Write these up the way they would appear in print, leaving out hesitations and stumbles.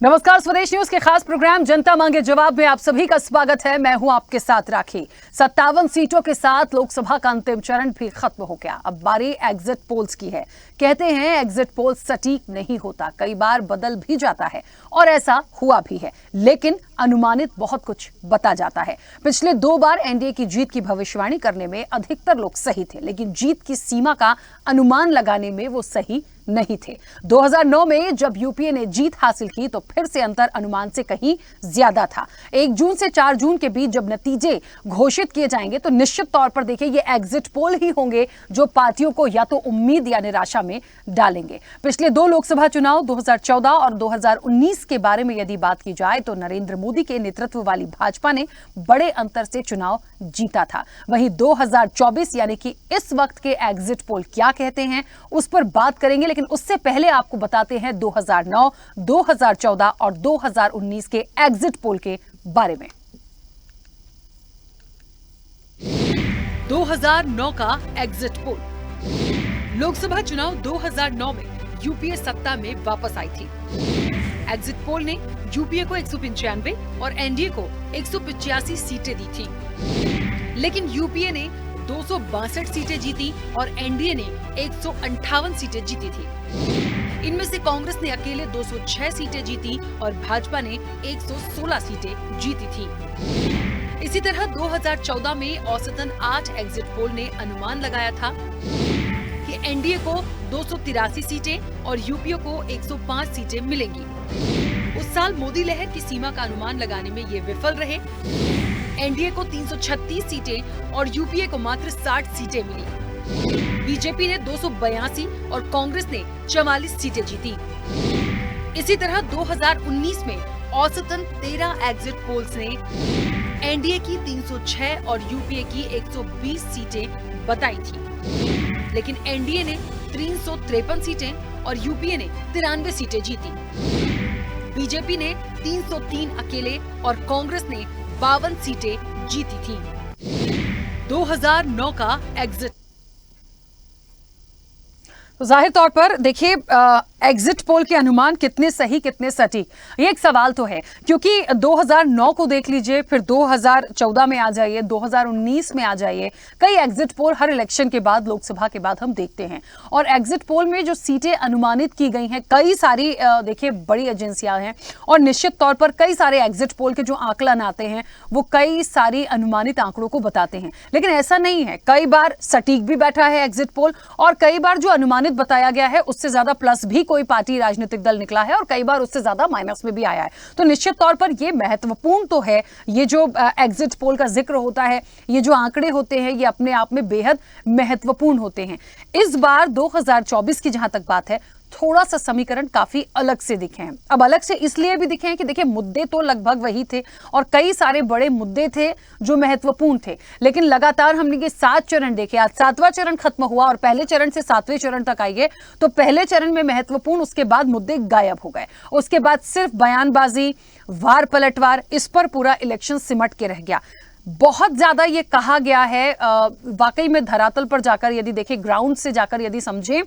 नमस्कार, स्वदेश न्यूज के खास प्रोग्राम जनता मांगे जवाब में आप सभी का स्वागत है। मैं हूं आपके साथ राखी। 57 सीटों के साथ लोकसभा का अंतिम चरण भी खत्म हो गया। अब बारी एग्जिट पोल्स की है। कहते हैं एग्जिट पोल सटीक नहीं होता, कई बार बदल भी जाता है और ऐसा हुआ भी है, लेकिन अनुमानित बहुत कुछ बता जाता है। पिछले 2 बार एनडीए की जीत की भविष्यवाणी करने में अधिकतर लोग सही थे, लेकिन जीत की सीमा का अनुमान लगाने में वो सही नहीं थे। 2009 में जब यूपीए ने जीत हासिल की तो फिर से अंतर अनुमान से कहीं ज्यादा था। 1 जून से 4 जून के बीच जब नतीजे घोषित किए जाएंगे तो निश्चित तौर पर देखिए ये एग्जिट पोल ही होंगे जो पार्टियों को या तो उम्मीद या निराशा में डालेंगे। पिछले 2 लोकसभा चुनाव 2014 और 2019 के बारे में यदि बात की जाए तो नरेंद्र मोदी के नेतृत्व वाली भाजपा ने बड़े अंतर से चुनाव जीता था। वहीं 2024 यानी कि इस वक्त के एग्जिट पोल क्या कहते हैं उस पर बात करेंगे, लेकिन उससे पहले आपको बताते हैं 2009, 2014 और 2019 के एग्जिट पोल के बारे में। 2009 का एग्जिट पोल। लोकसभा चुनाव 2009 में यूपीए सत्ता में वापस आई थी। एग्जिट पोल ने यूपीए को 195 और एनडीए को 185 सीटें दी थी, लेकिन यूपीए ने 262 सीटें जीती और एनडीए ने 158 सीटें जीती थी। इनमें से कांग्रेस ने अकेले 206 सीटें जीती और भाजपा ने 116 सीटें जीती थी। इसी तरह 2014 में औसतन 8 एग्जिट पोल ने अनुमान लगाया था कि एनडीए को 283 सीटें और यूपीए को 105 सीटें मिलेंगी। उस साल मोदी लहर की सीमा का अनुमान लगाने में ये विफल रहे। एनडीए को 336 सीटें और यूपीए को मात्र 60 सीटें मिली। बीजेपी ने 282 और कांग्रेस ने 44 सीटें जीती। इसी तरह 2019 में औसतन 13 एग्जिट पोल्स ने एनडीए की 306 और यूपीए की 120 सीटें बताई थी, लेकिन एनडीए ने 353 सीटें और यूपीए ने 93 सीटें जीती। बीजेपी ने 303 अकेले और कांग्रेस ने 52 सीटें जीती थी। 2009 का एग्जिट। तो जाहिर तौर पर देखिए एग्जिट पोल के अनुमान कितने सही कितने सटीक, ये एक सवाल तो है, क्योंकि 2009 को देख लीजिए, फिर 2014 में आ जाइए, 2019 में आ जाइए, कई एग्जिट पोल हर इलेक्शन के बाद, लोकसभा के बाद हम देखते हैं। और एग्जिट पोल में जो सीटें अनुमानित की गई हैं, कई सारी देखिए बड़ी एजेंसियां हैं और निश्चित तौर पर कई सारे एग्जिट पोल के जो आकलन आते हैं वो कई सारी अनुमानित आंकड़ों को बताते हैं, लेकिन ऐसा नहीं है। कई बार सटीक भी बैठा है एग्जिट पोल और कई बार जो अनुमानित बताया गया है उससे ज्यादा प्लस भी कोई पार्टी राजनीतिक दल निकला है और कई बार उससे ज्यादा माइनस में भी आया है। तो निश्चित तौर पर यह महत्वपूर्ण तो है। ये जो एग्जिट पोल का जिक्र होता है, ये जो आंकड़े होते हैं, ये अपने आप में बेहद महत्वपूर्ण होते हैं। इस बार 2024 की जहां तक बात है, थोड़ा सा समीकरण काफी अलग से दिखे हैं। अब अलग से इसलिए भी दिखे हैं कि देखिए मुद्दे तो लगभग वही थे और कई सारे बड़े मुद्दे थे जो महत्वपूर्ण थे, लेकिन लगातार हमने ये 7 चरण देखे। आज 7वां चरण खत्म हुआ और पहले चरण से 7वें चरण तक आइए तो पहले चरण में महत्वपूर्ण, उसके बाद मुद्दे गायब हो गए। उसके बाद सिर्फ बयानबाजी, वार पलटवार, इस पर पूरा इलेक्शन सिमट के रह गया। बहुत ज्यादा ये कहा गया है, वाकई में धरातल पर जाकर यदि देखें, ग्राउंड से जाकर यदि समझें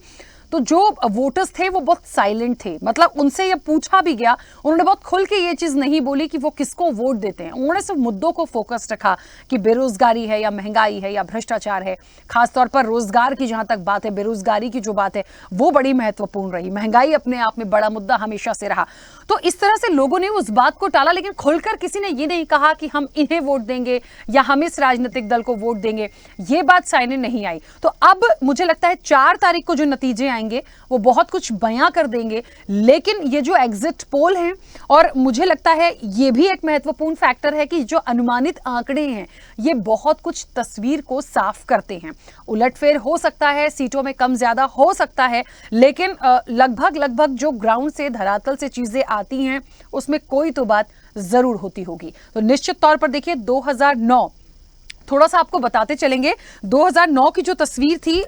तो जो वोटर्स थे वो बहुत साइलेंट थे। मतलब उनसे ये पूछा भी गया, उन्होंने बहुत खुल के ये चीज नहीं बोली कि वो किसको वोट देते हैं। उन्होंने सिर्फ मुद्दों को फोकस रखा कि बेरोजगारी है या महंगाई है या भ्रष्टाचार है। खासतौर पर रोजगार की जहां तक बात है, बेरोजगारी की जो बात है वो बड़ी महत्वपूर्ण रही। महंगाई अपने आप में बड़ा मुद्दा हमेशा से रहा। तो इस तरह से लोगों ने उस बात को टाला, लेकिन खुलकर किसी ने ये नहीं कहा कि हम इन्हें वोट देंगे या हम इस राजनीतिक दल को वोट देंगे। ये बात सामने नहीं आई। तो अब मुझे लगता है 4 तारीख को जो नतीजे आएंगे वो बहुत कुछ बयां कर देंगे। लेकिन ये जो एग्जिट पोल हैं, और मुझे लगता है ये भी एक महत्वपूर्ण फैक्टर है कि जो अनुमानित आंकड़े हैं ये बहुत कुछ तस्वीर को साफ करते हैं। उलटफेर हो सकता है, सीटों में कम ज्यादा हो सकता है, लेकिन लगभग जो ग्राउंड से, धरातल से चीजें आती हैं उसमें कोई तो बात जरूर होती होगी। तो निश्चित तौर पर देखिए 2009 थोड़ा सा आपको बताते चलेंगे। 2009 की जो तस्वीर थी,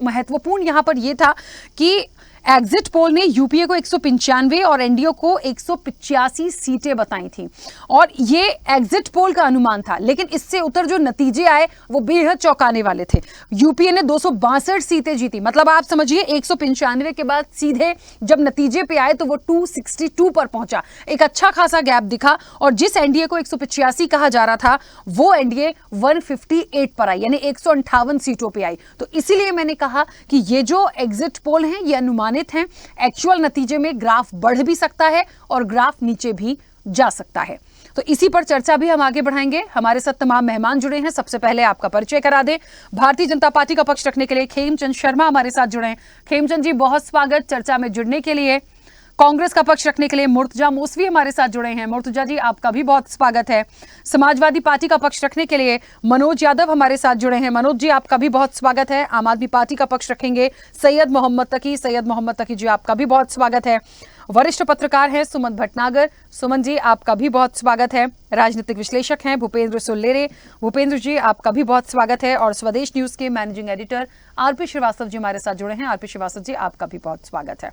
महत्वपूर्ण यहां पर यह था कि एग्जिट पोल ने यूपीए को 195 और एनडीए को 185 सीटें बताई थी और ये एग्जिट पोल का अनुमान था, लेकिन इससे उतर जो नतीजे आए वो बेहद चौंकाने वाले थे। यूपीए ने 262 सीटें जीती, मतलब आप समझिए 195 के बाद सीधे जब नतीजे पे आए तो वो 262 पर पहुंचा, एक अच्छा खासा गैप दिखा। और जिस एनडीए को 185 कहा जा रहा था वो एनडीए 158 पर आई, यानी 158 सीटों पे आई। तो इसीलिए मैंने कहा कि ये जो एग्जिट पोल हैं ये अनुमानित हैं, एक्चुअल नतीजे में ग्राफ बढ़ भी सकता है और ग्राफ नीचे भी जा सकता है। तो इसी पर चर्चा भी हम आगे बढ़ाएंगे। हमारे साथ तमाम मेहमान जुड़े हैं। सबसे पहले आपका परिचय करा दें। भारतीय जनता पार्टी का पक्ष रखने के लिए खेमचंद शर्मा हमारे साथ जुड़े हैं। खेमचंद जी बहुत स्वागत चर्चा में जुड़ने के लिए। कांग्रेस का पक्ष रखने के लिए मुर्तजा मौसवी हमारे साथ जुड़े हैं। मुर्तजा जी आपका भी बहुत स्वागत है। समाजवादी पार्टी का पक्ष रखने के लिए मनोज यादव हमारे साथ जुड़े हैं। मनोज जी आपका भी बहुत स्वागत है। आम आदमी पार्टी का पक्ष रखेंगे सैयद मोहम्मद तकी जी आपका भी बहुत स्वागत है। वरिष्ठ पत्रकार हैं सुमन भटनागर, सुमन जी आपका भी बहुत स्वागत है। राजनीतिक विश्लेषक हैं भूपेंद्र सुल्लेरे, भूपेंद्र जी आपका भी बहुत स्वागत है। और स्वदेश न्यूज के managing editor RP Srivastava ji हमारे साथ जुड़े हैं। आरपी श्रीवास्तव जी आपका भी बहुत स्वागत है।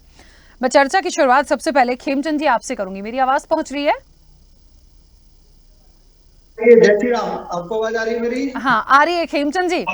मैं चर्चा की शुरुआत सबसे पहले खेमचंद जी आपसे करूंगी। मेरी आवाज पहुंच रही है? जय श्री राम। आपको आवाज आ रही है मेरी? हाँ आ रही है खेमचंद जी।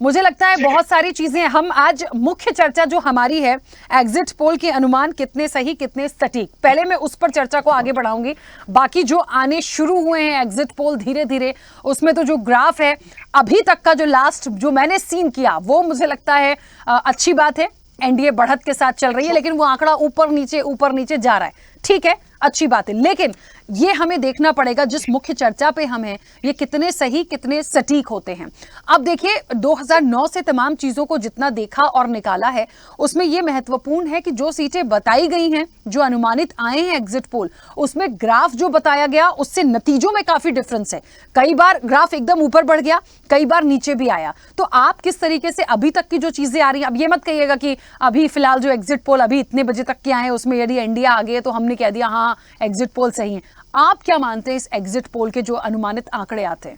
मुझे लगता है बहुत सारी चीजें हम आज मुख्य चर्चा जो हमारी है एग्जिट पोल के अनुमान कितने सही कितने सटीक, पहले मैं उस पर चर्चा को आगे बढ़ाऊंगी। बाकी जो आने शुरू हुए हैं एग्जिट पोल धीरे धीरे, उसमें तो जो ग्राफ है अभी तक का जो लास्ट जो मैंने सीन किया वो मुझे लगता है अच्छी बात है। एनडीए बढ़त के साथ चल रही है, लेकिन वो आंकड़ा ऊपर नीचे जा रहा है, ठीक है, अच्छी बात है। लेकिन ये हमें देखना पड़ेगा जिस मुख्य चर्चा पे हम हैं ये कितने सही कितने सटीक होते हैं। अब देखिए 2009 से तमाम चीजों को जितना देखा और निकाला है उसमें ये महत्वपूर्ण है कि जो सीटें बताई गई हैं, जो अनुमानित आए हैं एग्जिट पोल, उसमें ग्राफ जो बताया गया उससे नतीजों में काफी डिफरेंस है। कई बार ग्राफ एकदम ऊपर बढ़ गया, कई बार नीचे भी आया। तो आप किस तरीके से अभी तक की जो चीजें आ रही हैं, अब ये मत कहिएगा कि अभी फिलहाल जो एग्जिट पोल अभी इतने बजे तक के आए हैं उसमें यदि एनडीए आ गए तो हमने कह दिया हाँ एग्जिट पोल सही है। आप क्या मानते हैं इस एग्जिट पोल के जो अनुमानित आंकड़े आते हैं?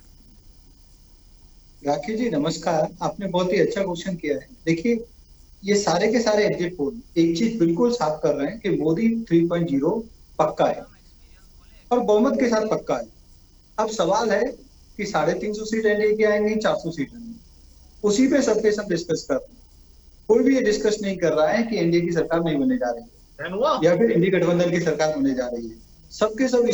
राखी जी नमस्कार, आपने बहुत ही अच्छा क्वेश्चन किया है। देखिए ये सारे के सारे एग्जिट पोल एक चीज बिल्कुल साफ कर रहे हैं कि मोदी 3.0 पक्का है और बहुमत के साथ पक्का है। अब सवाल है कि 350 सीट एनडीए की आएंगी, 400 सीट आएंगी, उसी पे सबके सब डिस्कस कर रहे हैं। कोई भी ये डिस्कस नहीं कर रहा है कि एनडीए की सरकार नहीं बनने जा रही है या फिर इंडी गठबंधन की सरकार बनने जा रही है। सबके सब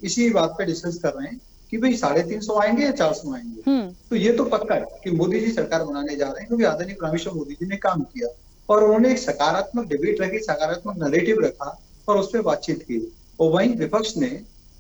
इसी बात पे डिस्कस कर रहे हैं कि भाई 350 आएंगे या 400 आएंगे। तो ये तो पक्का है कि मोदी जी सरकार बनाने जा रहे हैं, क्योंकि आदरणीय रामेश्वर मोदी जी ने काम किया और उन्होंने एक सकारात्मक डिबेट रखी, सकारात्मक नैरेटिव रखा और उस पर बातचीत की। और वहीं विपक्ष ने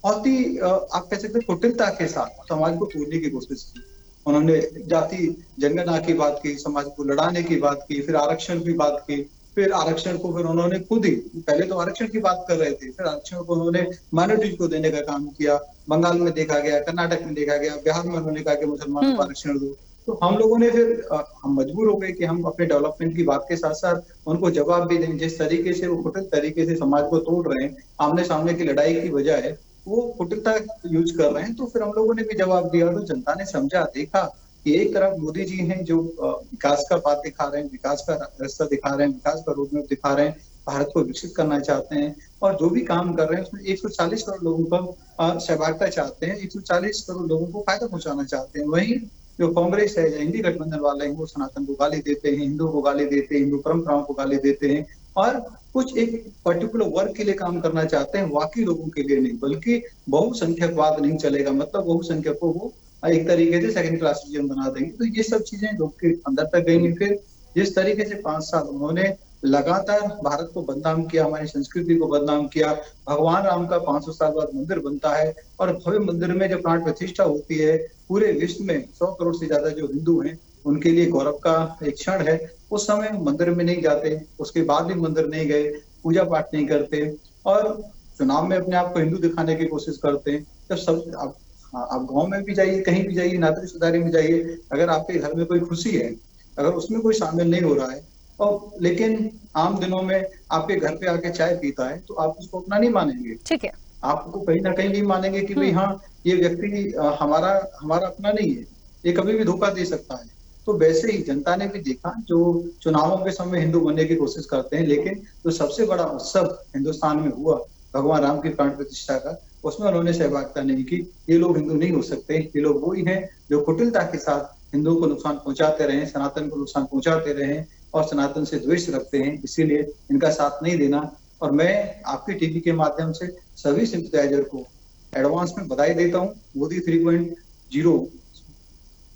बहुत ही आप कह सकते कुटिलता के साथ समाज को तोड़ने की कोशिश की। उन्होंने जाति जनगणना की बात की, समाज को लड़ाने की बात की, फिर आरक्षण की बात की, फिर आरक्षण को फिर उन्होंने खुद ही, पहले तो आरक्षण की बात कर रहे थे, फिर आरक्षण को उन्होंने माइनॉरिटी को देने का काम किया। बंगाल में देखा गया, कर्नाटक में देखा गया, बिहार में उन्होंने कहा कि मुसलमानों को आरक्षण दो। तो हम लोगों ने फिर हम मजबूर हो गए कि हम अपने डेवलपमेंट की बात के साथ साथ उनको जवाब भी दें। जिस तरीके से वो कुटिल तरीके से समाज को तोड़ रहे हैं, आमने सामने की लड़ाई की बजाय वो कुटिलता यूज कर रहे हैं, तो फिर हम लोगों ने भी जवाब दिया। तो जनता ने समझा, देखा कि एक तरफ मोदी जी हैं जो विकास का पाथ दिखा रहे हैं, विकास का रास्ता दिखा रहे हैं, विकास का रोड मैप दिखा रहे हैं, भारत को विकसित करना चाहते हैं और जो भी काम कर रहे हैं उसमें 140 करोड़ लोगों का सहभागिता चाहते हैं, 140 करोड़ लोगों को फायदा पहुंचाना चाहते हैं। वहीं जो कांग्रेस है या इंडी गठबंधन वाले हैं वो सनातन को गाली देते हैं, हिंदू को गाली देते हैं, हिंदू परंपराओं को गाली देते हैं और कुछ एक पर्टिकुलर वर्ग के लिए काम करना चाहते हैं, बाकी लोगों के लिए नहीं। बल्कि बहुसंख्यकवाद नहीं चलेगा, मतलब बहुसंख्यक को वो एक तरीके से सेकंड क्लास सिटीजन बना देंगे। तो ये सब चीजें लोग के अंदर तक गई। फिर जिस तरीके से 5 साल उन्होंने लगातार भारत को बदनाम किया, हमारी संस्कृति को बदनाम किया। भगवान राम का 500 साल बाद मंदिर बनता है और भव्य मंदिर में जब प्राण प्रतिष्ठा होती है, पूरे विश्व में 100 करोड़ से ज्यादा जो हिंदू हैं उनके लिए गौरव का एक क्षण है। उस समय मंदिर में नहीं जाते, उसके बाद भी मंदिर नहीं गए, पूजा पाठ नहीं करते और चुनाव में अपने आप को हिंदू दिखाने की कोशिश करते हैं। जब सब आप गांव में भी जाइए, कहीं भी जाइए, नाते रिश्तेदारी में जाइए, अगर आपके घर में कोई खुशी है, अगर उसमें कोई शामिल नहीं हो रहा है और लेकिन आम दिनों में आपके घर पे आके चाय पीता है, तो आप उसको अपना नहीं मानेंगे। ठीक है, आपको कहीं ना कहीं नहीं मानेंगे कि भाई हाँ ये व्यक्ति हमारा अपना नहीं है, ये कभी भी धोखा दे सकता है। तो वैसे ही जनता ने भी देखा, जो चुनावों के समय हिंदू बनने की कोशिश करते हैं, लेकिन जो सबसे बड़ा उत्सव हिंदुस्तान में हुआ भगवान राम की प्राण प्रतिष्ठा का, उसमें उन्होंने सहभागिता नहीं की। ये लोग हिंदू नहीं हो सकते। ये लोग वही हैं जो कुटिलता के साथ हिंदुओं को नुकसान पहुंचाते रहे, सनातन को नुकसान पहुंचाते रहे और सनातन से द्वेष रखते हैं। इसीलिए इनका साथ नहीं देना। और मैं आपके टीवी के माध्यम से सभी सिंपथाइजर को एडवांस में बधाई देता हूँ। मोदी 3.0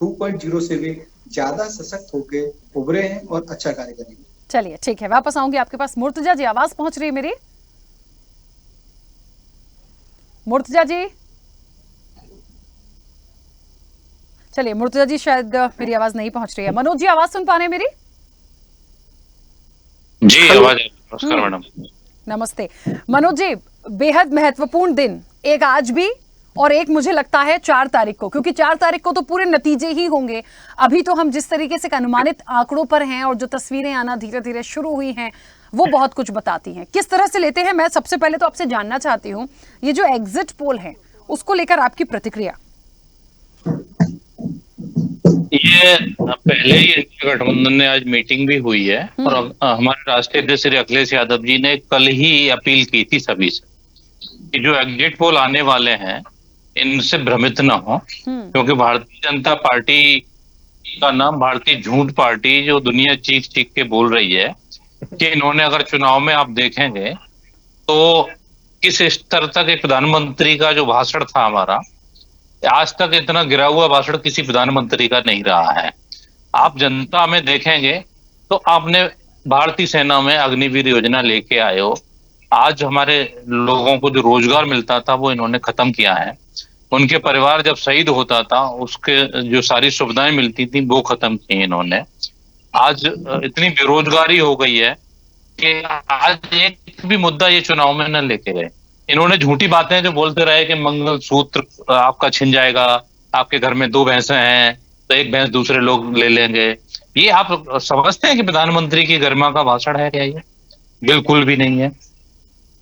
2.0 से भी ज्यादा सशक्त होके उभरे हैं और अच्छा कार्य करेंगे। चलिए ठीक है, वापस आऊंगी आपके पास। मुर्तजा जी, आवाज पहुंच रही है मेरी? मुर्तजा जी, चलिए मुर्तजा जी शायद मेरी आवाज नहीं पहुंच रही है। मनोज जी, आवाज सुन पा रहे हैं मेरी? जी आवाज। नमस्कार मैडम। नमस्ते मनोज जी, बेहद महत्वपूर्ण दिन एक आज भी और एक मुझे लगता है 4 तारीख को, क्योंकि 4 तारीख को तो पूरे नतीजे ही होंगे। अभी तो हम जिस तरीके से अनुमानित आंकड़ों पर हैं और जो तस्वीरें आना धीरे धीरे शुरू हुई हैं वो बहुत कुछ बताती हैं। किस तरह से लेते हैं? मैं सबसे पहले तो आपसे जानना चाहती हूँ, ये जो एग्जिट पोल है उसको लेकर आपकी प्रतिक्रिया। ये पहले ही इंडिया गठबंधन ने आज मीटिंग भी हुई है और हमारे राष्ट्रीय अध्यक्ष श्री अखिलेश यादव जी ने कल ही अपील की थी सभी से कि जो एग्जिट पोल आने वाले हैं इनसे भ्रमित ना हो, क्योंकि भारतीय जनता पार्टी का नाम भारतीय झूठ पार्टी, जो दुनिया चीख चीख के बोल रही है कि इन्होंने, अगर चुनाव में आप देखेंगे तो किस स्तर तक एक प्रधानमंत्री का जो भाषण था हमारा, आज तक इतना गिरा हुआ भाषण किसी प्रधानमंत्री का नहीं रहा है। आप जनता में देखेंगे तो आपने भारतीय सेना में अग्निवीर योजना लेके आए हो। आज हमारे लोगों को जो रोजगार मिलता था वो इन्होंने खत्म किया है। उनके परिवार जब शहीद होता था उसके जो सारी सुविधाएं मिलती थी वो खत्म की इन्होंने। आज इतनी बेरोजगारी हो गई है कि आज एक भी मुद्दा ये चुनाव में न लेके गए। इन्होंने झूठी बातें जो बोलते रहे कि मंगलसूत्र आपका छिन जाएगा, आपके घर में 2 भैंसें हैं तो एक भैंस दूसरे लोग ले लेंगे। ये आप समझते हैं कि प्रधानमंत्री की गरिमा का भाषण है क्या? ये बिल्कुल भी नहीं है,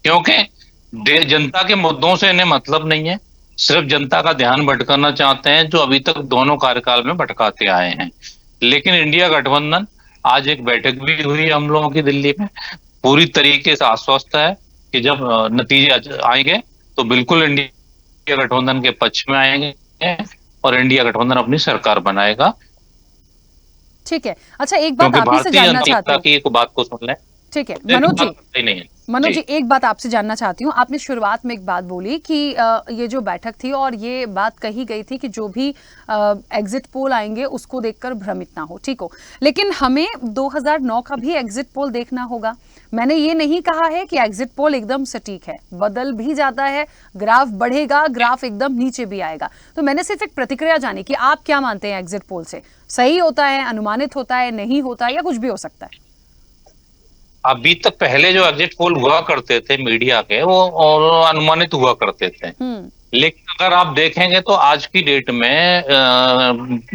क्योंकि जनता के मुद्दों से इन्हें मतलब नहीं है। सिर्फ जनता का ध्यान भटकाना चाहते हैं, जो अभी तक दोनों कार्यकाल में भटकाते आए हैं। लेकिन इंडिया गठबंधन, आज एक बैठक भी हुई हम लोगों की दिल्ली में, पूरी तरीके से आश्वस्त है कि जब नतीजे आएंगे तो बिल्कुल इंडिया गठबंधन के पक्ष में आएंगे और इंडिया गठबंधन अपनी सरकार बनाएगा। ठीक है, अच्छा एक बात आप ही से जानना चाहती हूँ, एक बात को सुन लें। ठीक है मनोज जी, नहीं है मनोज जी एक बात आपसे जानना चाहती हूँ। आपने शुरुआत में एक बात बोली कि ये जो बैठक थी और ये बात कही गई थी कि जो भी एग्जिट पोल आएंगे उसको देखकर भ्रमित ना हो, ठीक हो, लेकिन हमें 2009 का भी एग्जिट पोल देखना होगा। मैंने ये नहीं कहा है कि एग्जिट पोल एकदम सटीक है, बदल भी जाता है, ग्राफ बढ़ेगा, ग्राफ एकदम नीचे भी आएगा। तो मैंने सिर्फ एक प्रतिक्रिया जानी कि आप क्या मानते हैं, एग्जिट पोल से सही होता है, अनुमानित होता है, नहीं होता है, या कुछ भी हो सकता है? अभी तक पहले जो एग्जिट पोल हुआ करते थे मीडिया के, वो और अनुमानित हुआ करते थे। लेकिन अगर आप देखेंगे तो आज की डेट में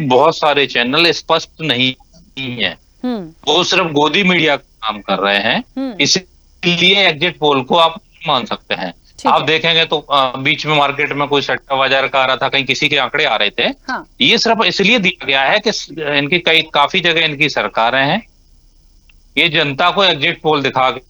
बहुत सारे चैनल स्पष्ट नहीं है, वो सिर्फ गोदी मीडिया का काम कर रहे हैं। इसलिए एग्जिट पोल को आप मान सकते हैं। आप देखेंगे तो बीच में मार्केट में कोई सट्टा बाजार का आ रहा था, कहीं किसी के आंकड़े आ रहे थे। ये सिर्फ इसलिए दिया गया है कि इनकी काफी जगह इनकी सरकारें हैं, ये जनता को एग्जिट पोल दिखा के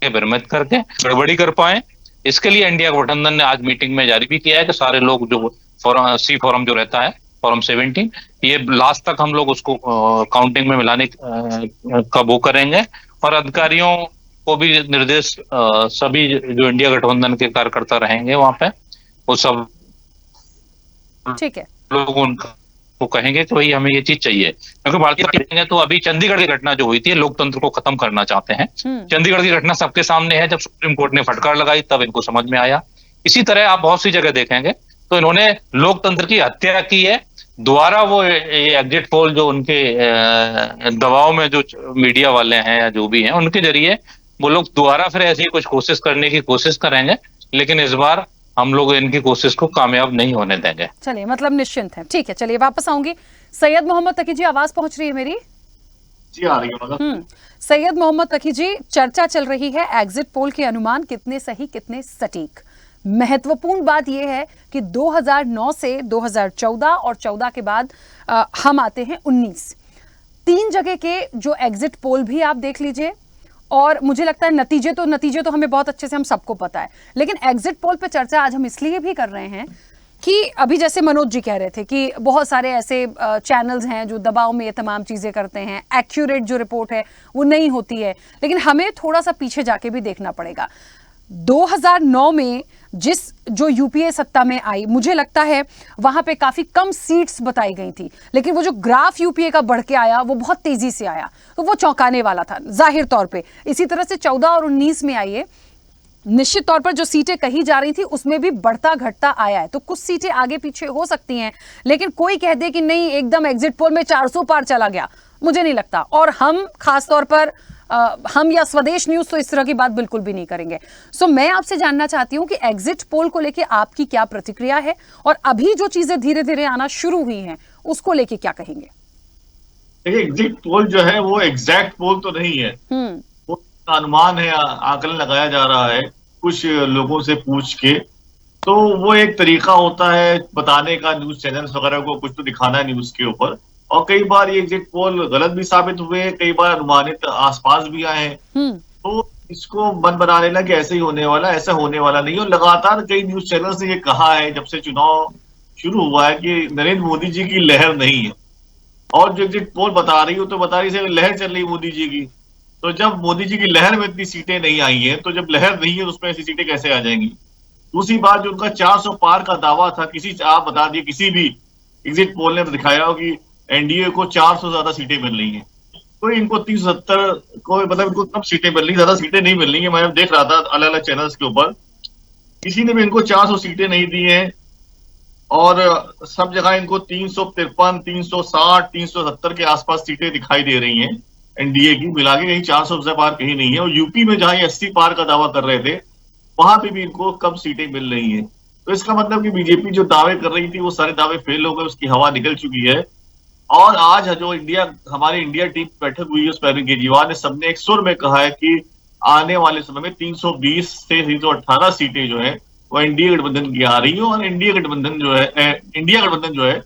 भ्रमित करके गड़बड़ी कर पाए। इसके लिए इंडिया गठबंधन ने आज मीटिंग में जारी भी किया है कि सारे लोग जो फोरम जो रहता है, फोरम 17, ये लास्ट तक हम लोग उसको काउंटिंग में मिलाने का वो करेंगे। और अधिकारियों को भी निर्देश, सभी जो इंडिया गठबंधन के कार्यकर्ता रहेंगे वहां पे, वो सब ठीक है लोग उनका वो कहेंगे कि भाई हमें ये चीज चाहिए। क्योंकि भारतीय तो अभी चंडीगढ़ की घटना जो हुई थी, लोकतंत्र को खत्म करना चाहते हैं। चंडीगढ़ की घटना सबके सामने है, जब सुप्रीम कोर्ट ने फटकार लगाई तब इनको समझ में आया। इसी तरह आप बहुत सी जगह देखेंगे तो इन्होंने लोकतंत्र की हत्या की है। दोबारा वो एग्जिट पोल जो उनके दबाव में जो मीडिया वाले हैं या जो भी हैं, उनके जरिए वो लोग दोबारा फिर ऐसी कुछ कोशिश करने की कोशिश करेंगे, लेकिन इस बार हम लोग इनकी कोशिश को कामयाब नहीं होने देंगे। चलिए, मतलब निश्चिंत है। ठीक है, चलिए वापस आऊंगी। सैयद मोहम्मद तकी जी, आवाज पहुंच रही है मेरी? जी आ रही है। सैयद मोहम्मद तकी जी, चर्चा चल रही है एग्जिट पोल के अनुमान कितने सही कितने सटीक। महत्वपूर्ण बात यह है कि 2009 से 2014 और 14 के बाद हम आते हैं 19। 3 जगह के जो एग्जिट पोल भी आप देख लीजिए, और मुझे लगता है नतीजे तो हमें बहुत अच्छे से हम सबको पता है, लेकिन एग्जिट पोल पे चर्चा आज हम इसलिए भी कर रहे हैं कि अभी जैसे मनोज जी कह रहे थे कि बहुत सारे ऐसे चैनल्स हैं जो दबाव में ये तमाम चीज़ें करते हैं, एक्यूरेट जो रिपोर्ट है वो नहीं होती है, लेकिन हमें थोड़ा सा पीछे जाके भी देखना पड़ेगा। 2009 में जो यूपीए सत्ता में आई, मुझे लगता है वहां पे काफी कम सीट्स बताई गई थी, लेकिन वो जो ग्राफ यूपीए का बढ़ के आया वो बहुत तेजी से आया, तो वो चौंकाने वाला था जाहिर तौर पे। इसी तरह से 14 और 19 में आइए, निश्चित तौर पर जो सीटें कही जा रही थी उसमें भी बढ़ता घटता आया है, तो कुछ सीटें आगे पीछे हो सकती हैं, लेकिन कोई कह दे कि नहीं एकदम एग्जिट पोल में 400 पार चला गया, मुझे नहीं लगता। और हम खासतौर पर हम या स्वदेश न्यूज तो इस तरह की बात बिल्कुल भी नहीं करेंगे। सो मैं आपसे जानना चाहती हूं कि एग्जिट पोल को लेके आपकी क्या प्रतिक्रिया है, और अभी जो चीजें धीरे धीरे आना शुरू हुई हैं उसको लेके क्या कहेंगे? देखिए, एग्जिट पोल जो है वो एग्जैक्ट पोल तो नहीं है, वो अनुमान है, आकलन लगाया जा रहा है कुछ लोगों से पूछ के। तो वो एक तरीका होता है बताने का न्यूज चैनल्स वगैरह को, कुछ तो दिखाना है न्यूज के ऊपर, और कई बार ये एग्जिट पोल गलत भी साबित हुए, कई बार अनुमानित आसपास भी आए हैं। तो इसको मन बना लेना कि ऐसे ही होने वाला, ऐसा होने वाला नहीं। और लगातार कई न्यूज चैनल्स ने ये कहा है जब से चुनाव शुरू हुआ है कि नरेंद्र मोदी जी की लहर नहीं है, और जो एग्जिट पोल बता रही हो तो बता रही है लहर चल रही मोदी जी की। तो जब मोदी जी की लहर में इतनी सीटें नहीं आई है, तो जब लहर नहीं है तो उसमें ऐसी सीटें कैसे आ जाएंगी? दूसरी बात, जो उनका 400 पार का दावा था, आप बता दिए किसी भी एग्जिट पोल ने दिखाया हो कि एनडीए को 400 ज्यादा सीटें मिल रही हैं, तो इनको 370 को, मतलब इनको कम सीटें मिल रही, ज्यादा सीटें नहीं मिल रही है। मैं देख रहा था अलग अलग चैनल्स के ऊपर, किसी ने भी इनको 400 सीटें नहीं दी हैं, और सब जगह इनको 353, 360, 370 के आसपास सीटें दिखाई दे रही हैं एनडीए की, मिला के कहीं 400 से पार कहीं नहीं है। और यूपी में जहां 80 पार का दावा कर रहे थे, वहां पे भी इनको कम सीटें मिल रही हैं। तो इसका मतलब कि बीजेपी जो दावे कर रही थी वो सारे दावे फेल हो गए, उसकी हवा निकल चुकी है। और आज जो हमारी इंडिया टीम बैठक हुई है, उसमें अरविंद केजरीवाल ने सबने एक सुर में कहा है कि आने वाले समय में 320 से 318 सीटें जो है वो एनडीए गठबंधन की आ रही है, और इंडिया गठबंधन जो है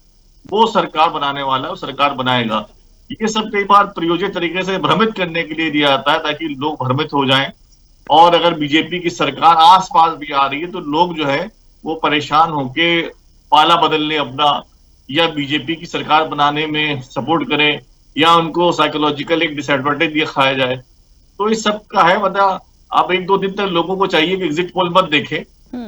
वो सरकार बनाने वाला है, वो सरकार बनाएगा। ये सब कई बार प्रयोजित तरीके से भ्रमित करने के लिए दिया जाता है, ताकि लोग भ्रमित हो जाएं। और अगर बीजेपी की सरकार आसपास भी आ रही है तो लोग जो है वो परेशान होके पाला बदलने अपना, या बीजेपी की सरकार बनाने में सपोर्ट करें, या उनको साइकोलॉजिकल एक डिसएडवांटेज दिखाया जाए। तो इस सब का है, मतलब आप 1-2 दिन तक लोगों को चाहिए कि एग्जिट पोल मत देखें,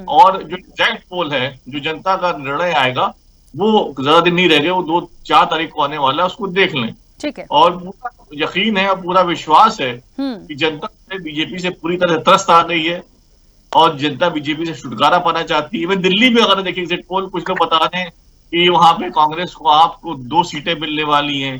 और जो एग्जैक्ट पोल है, जो जनता का निर्णय आएगा, वो ज्यादा दिन नहीं रह गए, वो 2-4 तारीख को आने वाला है, उसको देख लें। ठीक है। और पूरा यकीन है और पूरा विश्वास है कि जनता बीजेपी से पूरी तरह त्रस्त आ गई है, और जनता बीजेपी से छुटकारा पाना चाहती है। मैं दिल्ली में अगर देखिए एग्जिट पोल, कुछ लोग बता रहे हैं कि वहां पे कांग्रेस को आपको 2 सीटें मिलने वाली हैं,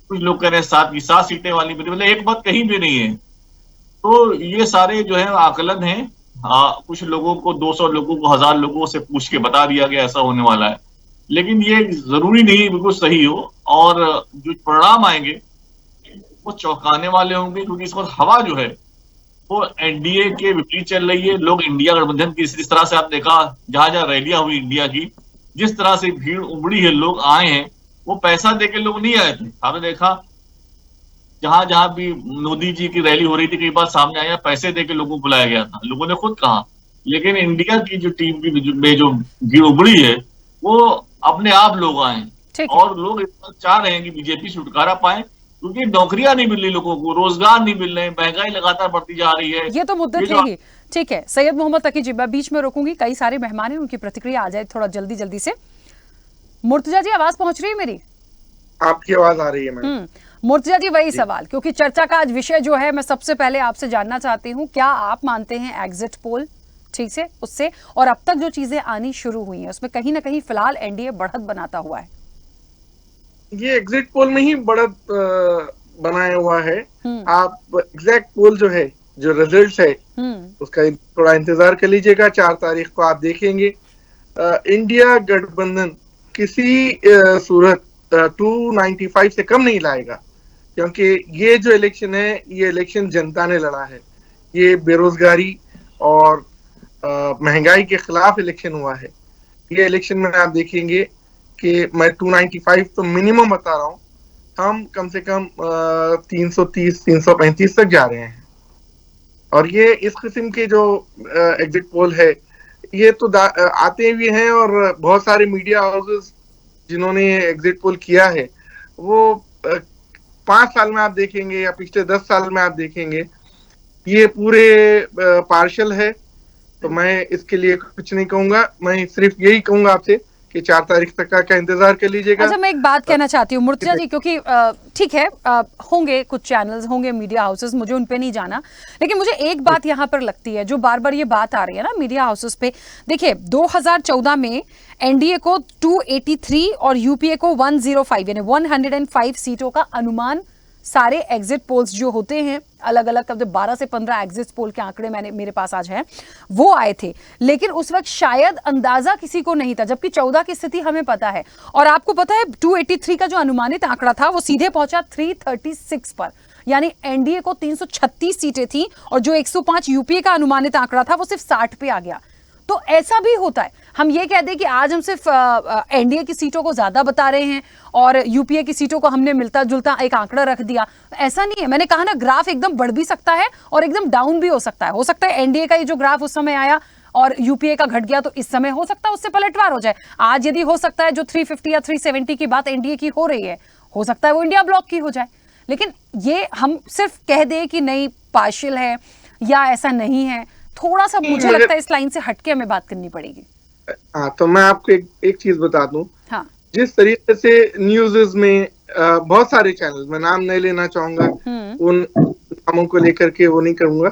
कुछ लोग कह रहे हैं 7 की 7 सीटें वाली मिलने, मतलब एक बात कहीं भी नहीं है। तो ये सारे जो है आकलन है, कुछ लोगों को 200 लोगों को 1000 लोगों से पूछ के बता दिया गया ऐसा होने वाला है, लेकिन ये जरूरी नहीं बिल्कुल सही हो, और जो परिणाम आएंगे वो चौंकाने वाले होंगे, क्योंकि इस वक्त हवा जो है वो एनडीए के विपरीत चल रही है। लोग इंडिया गठबंधन की, इस तरह से आप देखा जहां जहां रैलियां हुई इंडिया की, जिस तरह से भीड़ उमड़ी है, लोग आए हैं, वो पैसा देके लोग नहीं आए थे। आपने देखा जहां जहां भी मोदी जी की रैली हो रही थी, कई बार सामने आया पैसे देके लोगों को बुलाया गया था, लोगों ने खुद कहा। लेकिन इंडिया की जो टीम की में जो भीड़ उमड़ी है, वो अपने आप लोग आए, और लोग चाह रहे हैं कि बीजेपी छुटकारा पाए, क्योंकि नौकरियां नहीं मिल रही लोगों को, रोजगार नहीं मिल रहे, महंगाई लगातार बढ़ती जा रही है। ये तो मुद्दे थे ही। ठीक है, सैयद मोहम्मद तकी जी, मैं बीच में रोकूंगी, कई सारे मेहमान हैं, उनकी प्रतिक्रिया आ जाए थोड़ा जल्दी से। मुर्तजा जी, आवाज पहुंच रही है मेरी? आपकी आवाज आ रही है मैडम। मुर्तजा जी, वही सवाल, क्योंकि चर्चा का आज विषय जो है, मैं सबसे पहले आपसे जानना चाहती हूँ, क्या आप मानते हैं एग्जिट पोल ठीक से उससे और अब तक जो चीजें आनी शुरू हुई हैं उसमें कहीं ना कहीं फिलहाल एनडीए बढ़त बनाता हुआ है? ये एग्जिट पोल में ही बढ़त बनाया हुआ है। आप एग्जैक्ट पोल जो है, जो रिजल्ट है, उसका थोड़ा इंतजार कर लीजिएगा। 4 तारीख को आप देखेंगे इंडिया गठबंधन किसी सूरत 295 से कम नहीं लाएगा, क्योंकि ये जो इलेक्शन है, ये इलेक्शन जनता ने लड़ा है। ये बेरोजगारी और महंगाई के खिलाफ इलेक्शन हुआ है। ये इलेक्शन में आप देखेंगे कि मैं 295 तो मिनिमम बता रहा हूँ, हम कम से कम 330 335 तक जा रहे हैं। और ये इस किस्म के जो एग्जिट पोल है ये तो आते भी हैं, और बहुत सारे मीडिया हाउसेस जिन्होंने एग्जिट पोल किया है वो 5 साल में आप देखेंगे या पिछले 10 साल में आप देखेंगे ये पूरे पार्शल है। तो मैं इसके लिए कुछ नहीं कहूंगा, मैं सिर्फ यही कहूंगा आपसे कि 4 तारीख तक का इंतजार कर लीजिएगा। अच्छा, मैं एक बात कहना चाहती हूँ मूर्तिजा जी, क्योंकि ठीक है होंगे कुछ चैनल्स, होंगे मीडिया हाउसेस, मुझे उन पे नहीं जाना, लेकिन मुझे एक बात यहाँ पर लगती है जो बार बार ये बात आ रही है ना मीडिया हाउसेस पे। देखिए 2014 में एनडीए को 283 और यूपीए को 105 यानी 105 सीटों का अनुमान सारे एग्जिट पोल्स जो होते हैं अलग अलग, कब 12 से 15 एग्जिट पोल के आंकड़े मेरे पास आज हैं, वो आए थे। लेकिन उस वक्त शायद अंदाजा किसी को नहीं था, जबकि 14 की स्थिति हमें पता है। और आपको पता है 283 का जो अनुमानित आंकड़ा था वो सीधे पहुंचा 336 पर, यानी एनडीए को 336 सीटें थी और जो 105 यूपीए का अनुमानित आंकड़ा था वो सिर्फ 60 पे आ गया। तो ऐसा भी होता है, हम ये कह दें कि आज हम सिर्फ एनडीए की सीटों को ज्यादा बता रहे हैं और यूपीए की सीटों को हमने मिलता जुलता एक आंकड़ा रख दिया, ऐसा नहीं है। मैंने कहा ना, ग्राफ एकदम बढ़ भी सकता है और एकदम डाउन भी हो सकता है। हो सकता है एनडीए का ये जो ग्राफ उस समय आया और यूपीए का घट गया, तो इस समय हो सकता है उससे पलटवार हो जाए। आज यदि हो सकता है जो 350 या 370 की बात एनडीए की हो रही है, हो सकता है वो इंडिया ब्लॉक की हो जाए। लेकिन ये हम सिर्फ कह दें कि नहीं पार्शियल है या ऐसा नहीं है, थोड़ा सा मुझे लगता है इस लाइन से हटके हमें बात करनी पड़ेगी। हाँ, तो मैं आपको एक चीज बता दूं। हाँ, जिस तरीके से न्यूज़ में बहुत सारे चैनल, मैं नाम नहीं लेना चाहूंगा, उन नामों को लेकर के वो नहीं करूंगा,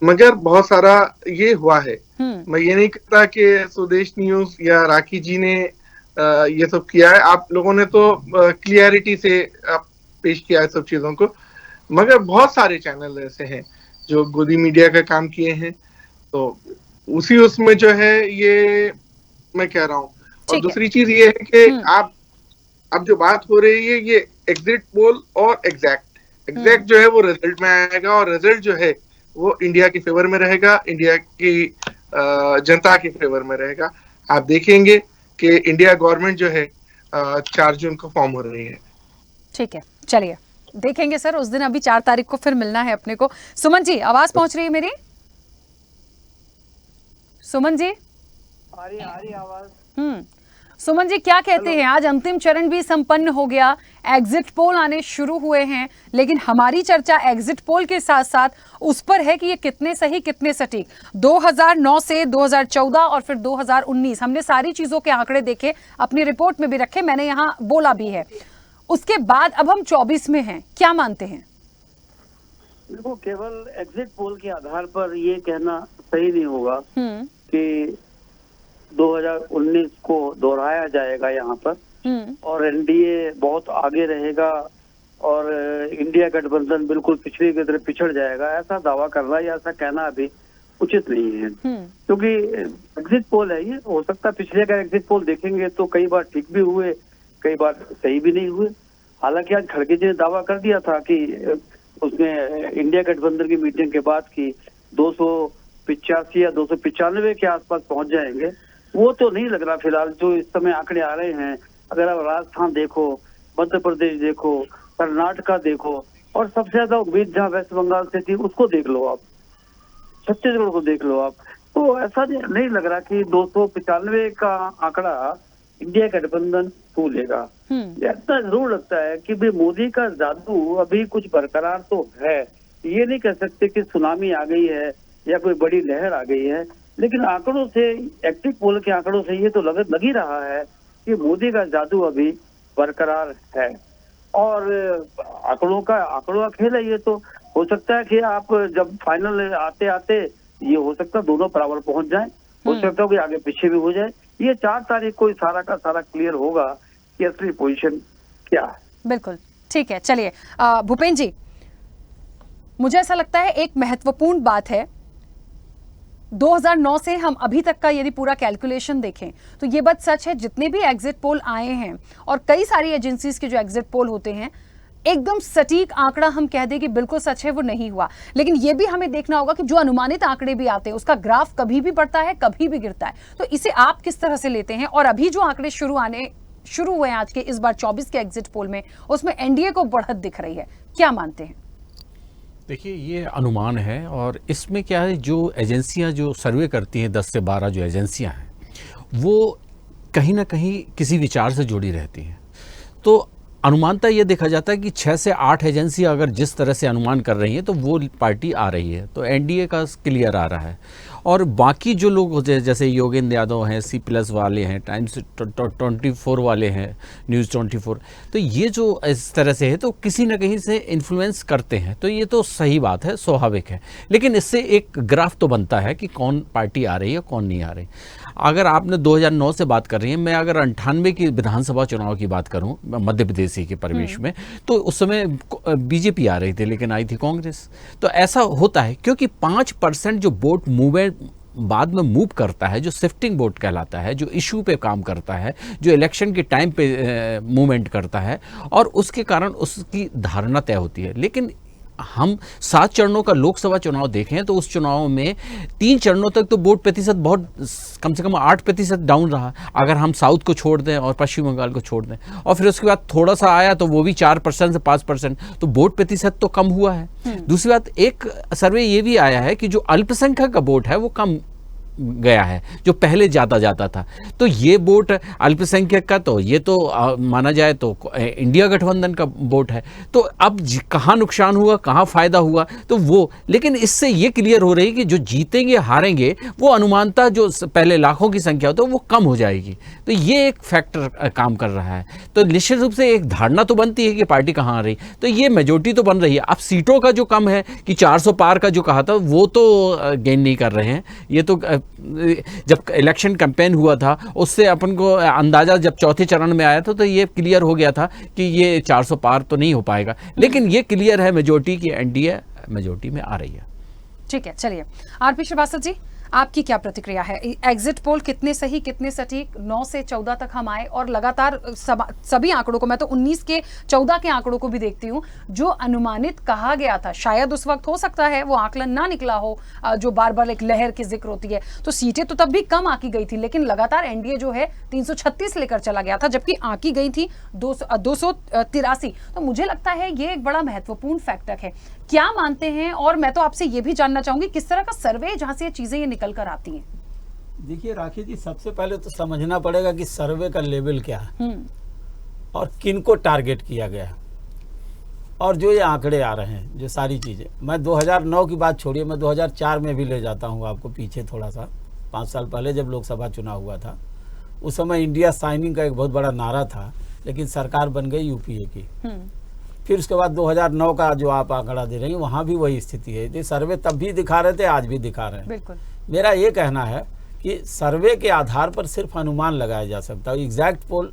मगर बहुत सारा ये हुआ है। मैं ये नहीं कहता कि स्वदेश न्यूज या राखी जी ने ये सब किया है, आप लोगों ने तो क्लियरिटी से पेश किया है सब चीजों को, मगर बहुत सारे चैनल ऐसे हैं जो गोदी मीडिया का काम किए हैं। तो उसी उसमें जो है ये मैं कह रहा हूँ। और दूसरी चीज ये है कि आप अब जो बात हो रही है ये एग्जिट पोल और एग्जैक्ट जो है वो रिजल्ट में आएगा, और रिजल्ट जो है वो इंडिया के फेवर में रहेगा, इंडिया की जनता के फेवर में रहेगा। आप देखेंगे कि इंडिया गवर्नमेंट जो है 4 जून को फॉर्म हो रही है। ठीक है, चलिए देखेंगे सर उस दिन। अभी 4 तारीख को फिर मिलना है अपने को। सुमन जी, आवाज पहुंच रही है मेरी? सुमन जी आ रही आवाज। सुमन जी क्या कहते हैं? आज अंतिम चरण भी संपन्न हो गया, एग्जिट पोल आने शुरू हुए हैं, लेकिन हमारी चर्चा एग्जिट पोल के साथ साथ उस पर है कि ये कितने सही कितने सटीक। 2009 से 2014 और फिर 2019 हमने सारी चीजों के आंकड़े देखे, अपनी रिपोर्ट में भी रखे, मैंने यहाँ बोला भी है। उसके बाद अब हम 24 में हैं, क्या मानते हैं? देखो, केवल एग्जिट पोल के आधार पर ये कहना सही नहीं होगा कि 2019 को दोहराया जाएगा यहाँ पर और एनडीए बहुत आगे रहेगा और इंडिया गठबंधन बिल्कुल पिछड़ी की तरफ पिछड़ जाएगा। ऐसा दावा करना या ऐसा कहना अभी उचित नहीं है, क्योंकि एग्जिट पोल है ये। हो सकता है पिछले का एग्जिट पोल देखेंगे तो कई बार ठीक भी हुए, कई बार सही भी नहीं हुए। हालांकि आज खड़गे जी ने दावा कर दिया था कि उसने इंडिया गठबंधन की मीटिंग के बाद की 285 या 295 के आसपास पहुंच जाएंगे। वो तो नहीं लग रहा फिलहाल, जो इस समय आंकड़े आ रहे हैं। अगर आप राजस्थान देखो, मध्य प्रदेश देखो, कर्नाटका देखो, और सबसे ज्यादा उम्मीद जहाँ वेस्ट बंगाल से थी उसको देख लो आप, छत्तीसगढ़ को देख लो आप, तो ऐसा नहीं लग रहा कि 295 का आंकड़ा इंडिया गठबंधन छू लेगा। इतना जरूर लगता है कि भाई मोदी का जादू अभी कुछ बरकरार तो है। ये नहीं कह सकते कि सुनामी आ गई है या कोई बड़ी लहर आ गई है, लेकिन आंकड़ों से, एग्जिट पोल के आंकड़ों से ये तो लग ही रहा है कि मोदी का जादू अभी बरकरार है। और आंकड़ों का खेल है ये। तो हो सकता है कि आप जब फाइनल आते आते ये हो सकता है दोनों बराबर पहुंच जाएं, हो सकता है कि आगे पीछे भी हो जाए। ये 4 तारीख को सारा का सारा क्लियर होगा कि असली पोजीशन क्या है। बिल्कुल ठीक है। चलिए भूपेन जी, मुझे ऐसा लगता है एक महत्वपूर्ण बात है, 2009 से हम अभी तक का यदि पूरा कैलकुलेशन देखें तो ये बात सच है, जितने भी एग्जिट पोल आए हैं और कई सारी एजेंसीज के जो एग्जिट पोल होते हैं, एकदम सटीक आंकड़ा हम कह दें कि बिल्कुल सच है वो नहीं हुआ, लेकिन ये भी हमें देखना होगा कि जो अनुमानित आंकड़े भी आते हैं उसका ग्राफ कभी भी बढ़ता है कभी भी गिरता है। तो इसे आप किस तरह से लेते हैं? और अभी जो आंकड़े शुरू हुए हैं आज के इस बार 24 के एग्जिट पोल में, उसमें एनडीए को बढ़त दिख रही है, क्या मानते हैं? देखिए, ये अनुमान है और इसमें क्या है, जो एजेंसियां जो सर्वे करती हैं 10 से 12 जो एजेंसियां हैं वो कहीं ना कहीं किसी विचार से जुड़ी रहती हैं। तो अनुमानता ये देखा जाता है कि 6 से 8 एजेंसियां अगर जिस तरह से अनुमान कर रही हैं तो वो पार्टी आ रही है, तो एनडीए का क्लियर आ रहा है। और बाकी जो लोग जैसे योगेंद्र यादव हैं, C+ वाले हैं, टाइम्स 24 वाले हैं, न्यूज़ 24, तो ये जो इस तरह से है तो किसी न कहीं से इन्फ्लुएंस करते हैं। तो ये तो सही बात है, स्वाभाविक है, लेकिन इससे एक ग्राफ तो बनता है कि कौन पार्टी आ रही है कौन नहीं आ रही। अगर आपने 2009 से बात कर रही हैं, मैं अगर 98 की विधानसभा चुनाव की बात करूं मध्य प्रदेश के परिवेश में, तो उस समय बीजेपी आ रही थी लेकिन आई थी कांग्रेस। तो ऐसा होता है क्योंकि 5% जो वोट मूवमेंट बाद में मूव करता है, जो शिफ्टिंग वोट कहलाता है, जो इशू पे काम करता है, जो इलेक्शन के टाइम पे मूवमेंट करता है, और उसके कारण उसकी धारणा तय होती है। लेकिन हम 7 चरणों का लोकसभा चुनाव देखें तो उस चुनाव में 3 चरणों तक तो वोट प्रतिशत बहुत कम से कम 8% डाउन रहा, अगर हम साउथ को छोड़ दें और पश्चिम बंगाल को छोड़ दें, और फिर उसके बाद थोड़ा सा आया तो वो भी 4% से 5%, तो वोट प्रतिशत तो कम हुआ है। दूसरी बात, एक सर्वे ये भी आया है कि जो अल्पसंख्यक का वोट है वो कम गया है, जो पहले जाता था। तो ये वोट अल्पसंख्यक का, तो ये तो माना जाए तो इंडिया गठबंधन का वोट है। तो अब कहाँ नुकसान हुआ कहाँ फायदा हुआ तो वो, लेकिन इससे ये क्लियर हो रही है कि जो जीतेंगे हारेंगे वो अनुमानता जो पहले लाखों की संख्या होती है वो कम हो जाएगी। तो ये एक फैक्टर काम कर रहा है। तो निश्चित रूप से एक धारणा तो बनती है कि पार्टी कहाँ आ रही, तो ये मेजोरिटी तो बन रही है। अब सीटों का जो कम है कि 400 पार का जो कहा था वो तो गेन नहीं कर रहे हैं। ये तो जब इलेक्शन कैंपेन हुआ था उससे अपन को अंदाजा जब चौथे चरण में आया था तो ये क्लियर हो गया था कि ये 400 पार तो नहीं हो पाएगा, लेकिन ये क्लियर है मेजोरिटी की एनडीए मेजोरिटी में आ रही है। ठीक है, चलिए आरपी श्रीवास्तव जी, आपकी क्या प्रतिक्रिया है? एग्जिट पोल कितने सही कितने सटीक? 9 से 14 तक हम आए और लगातार सभी आंकड़ों को, मैं तो 19 के 14 के आंकड़ों को भी देखती हूँ, जो अनुमानित कहा गया था शायद उस वक्त हो सकता है वो आकलन ना निकला हो, जो बार बार एक लहर की जिक्र होती है, तो सीटें तो तब भी कम आकी गई थी, लेकिन लगातार एनडीए जो है 336 लेकर चला गया था, जबकि आकी गई थी 283। तो मुझे लगता है ये एक बड़ा महत्वपूर्ण फैक्टर है। क्या मानते हैं? और मैं तो आपसे ये भी जानना चाहूंगी किस तरह का सर्वे जहां से ये चीजें ये निकल कर आती हैं। देखिए राखी जी, सबसे पहले तो समझना पड़ेगा कि सर्वे का लेवल क्या है और किन को टारगेट किया गया, और जो ये आंकड़े आ रहे हैं, जो सारी चीजें, मैं 2009 की बात छोड़िए, मैं 2004 में भी ले जाता हूँ आपको पीछे थोड़ा सा, 5 साल पहले जब लोकसभा चुनाव हुआ था, उस समय इंडिया साइनिंग का एक बहुत बड़ा नारा था, लेकिन सरकार बन गई यूपीए की। फिर उसके बाद 2009 का जो आप आंकड़ा दे रही हैं वहाँ भी वही स्थिति है। ये सर्वे तब भी दिखा रहे थे, आज भी दिखा रहे हैं। बिल्कुल। मेरा ये कहना है कि सर्वे के आधार पर सिर्फ अनुमान लगाया जा सकता है, एग्जैक्ट पोल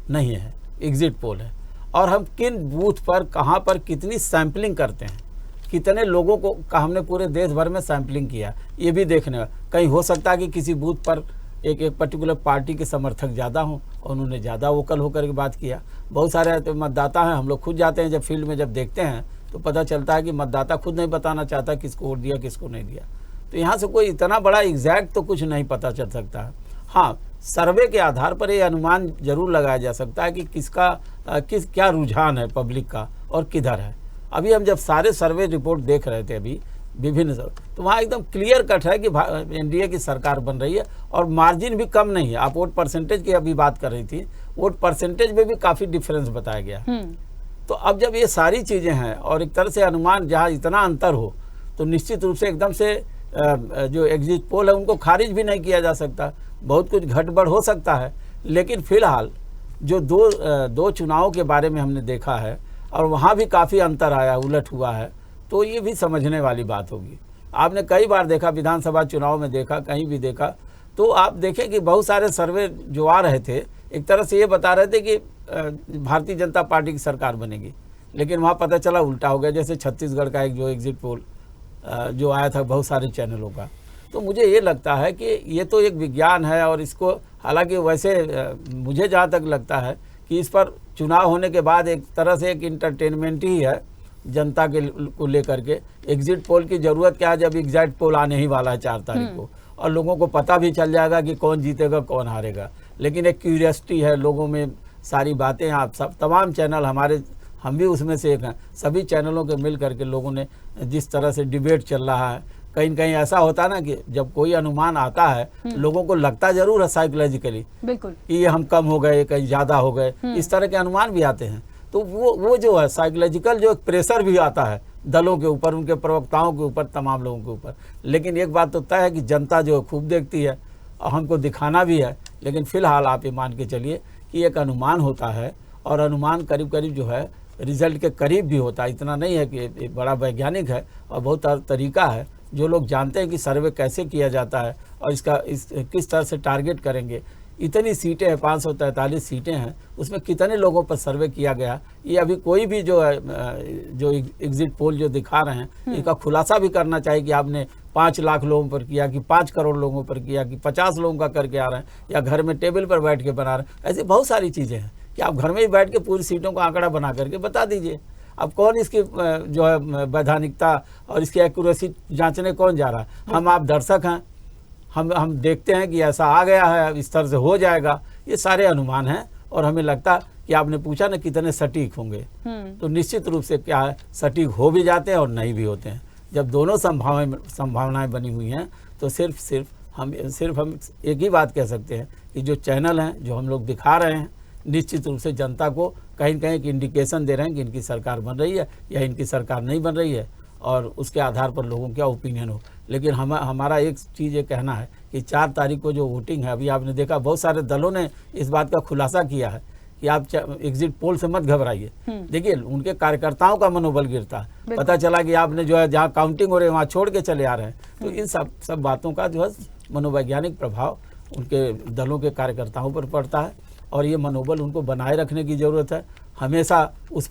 नहीं है, एग्जिट पोल है। और हम किन बूथ पर कहाँ पर कितनी सैंपलिंग करते हैं, कितने लोगों को का हमने पूरे देश भर में सैंपलिंग किया, ये भी देखने में कहीं हो सकता है कि किसी बूथ पर एक पर्टिकुलर पार्टी के समर्थक ज़्यादा हों और उन्होंने ज़्यादा वोकल होकर के बात किया। बहुत सारे तो मतदाता हैं, हम लोग खुद जाते हैं, जब फील्ड में जब देखते हैं तो पता चलता है कि मतदाता खुद नहीं बताना चाहता किसको वोट दिया किसको नहीं दिया। तो यहाँ से कोई इतना बड़ा एग्जैक्ट तो कुछ नहीं पता चल सकता है। हाँ, सर्वे के आधार पर ये अनुमान जरूर लगाया जा सकता है कि किसका क्या रुझान है पब्लिक का और किधर है। अभी हम जब सारे सर्वे रिपोर्ट देख रहे थे अभी विभिन्न, तो वहाँ एकदम क्लियर कट है कि एनडीए की सरकार बन रही है और मार्जिन भी कम नहीं है। आप वोट परसेंटेज की अभी बात कर रही थी, वोट परसेंटेज में भी काफ़ी डिफरेंस बताया गया। तो अब जब ये सारी चीज़ें हैं और एक तरह से अनुमान जहाँ इतना अंतर हो, तो निश्चित रूप से एकदम से जो एग्जिट पोल है उनको खारिज भी नहीं किया जा सकता। बहुत कुछ घटबड़ हो सकता है, लेकिन फिलहाल जो दो चुनावों के बारे में हमने देखा है और वहाँ भी काफ़ी अंतर आया, उलट हुआ है, तो ये भी समझने वाली बात होगी। आपने कई बार देखा, विधानसभा चुनाव में देखा, कहीं भी देखा, तो आप देखें कि बहुत सारे सर्वे जो आ रहे थे एक तरह से ये बता रहे थे कि भारतीय जनता पार्टी की सरकार बनेगी, लेकिन वहाँ पता चला उल्टा हो गया। जैसे छत्तीसगढ़ का एक जो एग्जिट पोल जो आया था बहुत सारे चैनलों का। तो मुझे ये लगता है कि ये तो एक विज्ञान है और इसको, हालांकि वैसे मुझे जहाँ तक लगता है कि इस पर चुनाव होने के बाद एक तरह से एक इंटरटेनमेंट ही है जनता के को लेकर के। एग्जिट पोल की ज़रूरत क्या है जब एग्जैक्ट पोल आने ही वाला है 4 तारीख को, और लोगों को पता भी चल जाएगा कि कौन जीतेगा कौन हारेगा। लेकिन एक क्यूरियसिटी है लोगों में, सारी बातें आप सब तमाम चैनल हमारे, हम भी उसमें से एक हैं, सभी चैनलों के मिल करके लोगों ने जिस तरह से डिबेट चल रहा है, कहीं कहीं ऐसा होता है ना कि जब कोई अनुमान आता है लोगों को लगता जरूर है साइकोलॉजिकली बिल्कुल कि ये हम कम हो गए, कहीं ज़्यादा हो गए, इस तरह के अनुमान भी आते हैं। तो वो जो है साइकोलॉजिकल जो प्रेशर भी आता है दलों के ऊपर, उनके प्रवक्ताओं के ऊपर, तमाम लोगों के ऊपर। लेकिन एक बात तो तय है कि जनता जो खूब देखती है और हमको दिखाना भी है। लेकिन फिलहाल आप ये मान के चलिए कि एक अनुमान होता है, और अनुमान करीब करीब जो है रिजल्ट के करीब भी होता है। इतना नहीं है कि एक बड़ा वैज्ञानिक है, और बहुत तरीका है जो लोग जानते हैं कि सर्वे कैसे किया जाता है और किस तरह से टारगेट करेंगे। इतनी सीटें हैं, 543 सीटें हैं, उसमें कितने लोगों पर सर्वे किया गया, ये अभी कोई भी जो है जो एग्जिट पोल जो दिखा रहे हैं इसका खुलासा भी करना चाहिए कि आपने 5 लाख लोगों पर किया, कि 5 करोड़ लोगों पर किया, कि 50 लोगों का करके आ रहे हैं, या घर में टेबल पर बैठ के बना रहे हैं। ऐसी बहुत सारी चीज़ें हैं कि आप घर में ही बैठ के पूरी सीटों का आंकड़ा बना करके बता दीजिए। अब कौन इसकी जो है वैधानिकता और इसकी एक्यूरेसी जांचने कौन जा रहा है? हम आप दर्शक हैं, हम देखते हैं कि ऐसा आ गया है, इस तरह से हो जाएगा। ये सारे अनुमान हैं, और हमें लगता कि आपने पूछा ना कितने सटीक होंगे, तो निश्चित रूप से क्या है सटीक हो भी जाते हैं और नहीं भी होते हैं। जब दोनों संभावनाएं बनी हुई हैं तो सिर्फ हम एक ही बात कह सकते हैं कि जो चैनल हैं जो हम लोग दिखा रहे हैं निश्चित रूप से जनता को कहीं न कहीं एक इंडिकेशन दे रहे हैं कि इनकी सरकार बन रही है या इनकी सरकार नहीं बन रही है, और उसके आधार पर लोगों का ओपिनियन हो। लेकिन हमारा एक चीज़ ये कहना है कि 4 तारीख को जो वोटिंग है, अभी आपने देखा बहुत सारे दलों ने इस बात का खुलासा किया है कि आप एग्जिट पोल से मत घबराइए। देखिए उनके कार्यकर्ताओं का मनोबल गिरता है, पता चला कि आपने जो है जहाँ काउंटिंग हो रही है वहाँ छोड़ के चले आ रहे हैं। तो इन सब बातों का जो है मनोवैज्ञानिक प्रभाव उनके दलों के कार्यकर्ताओं पर पड़ता है, और ये मनोबल उनको बनाए रखने की ज़रूरत है। हमेशा उस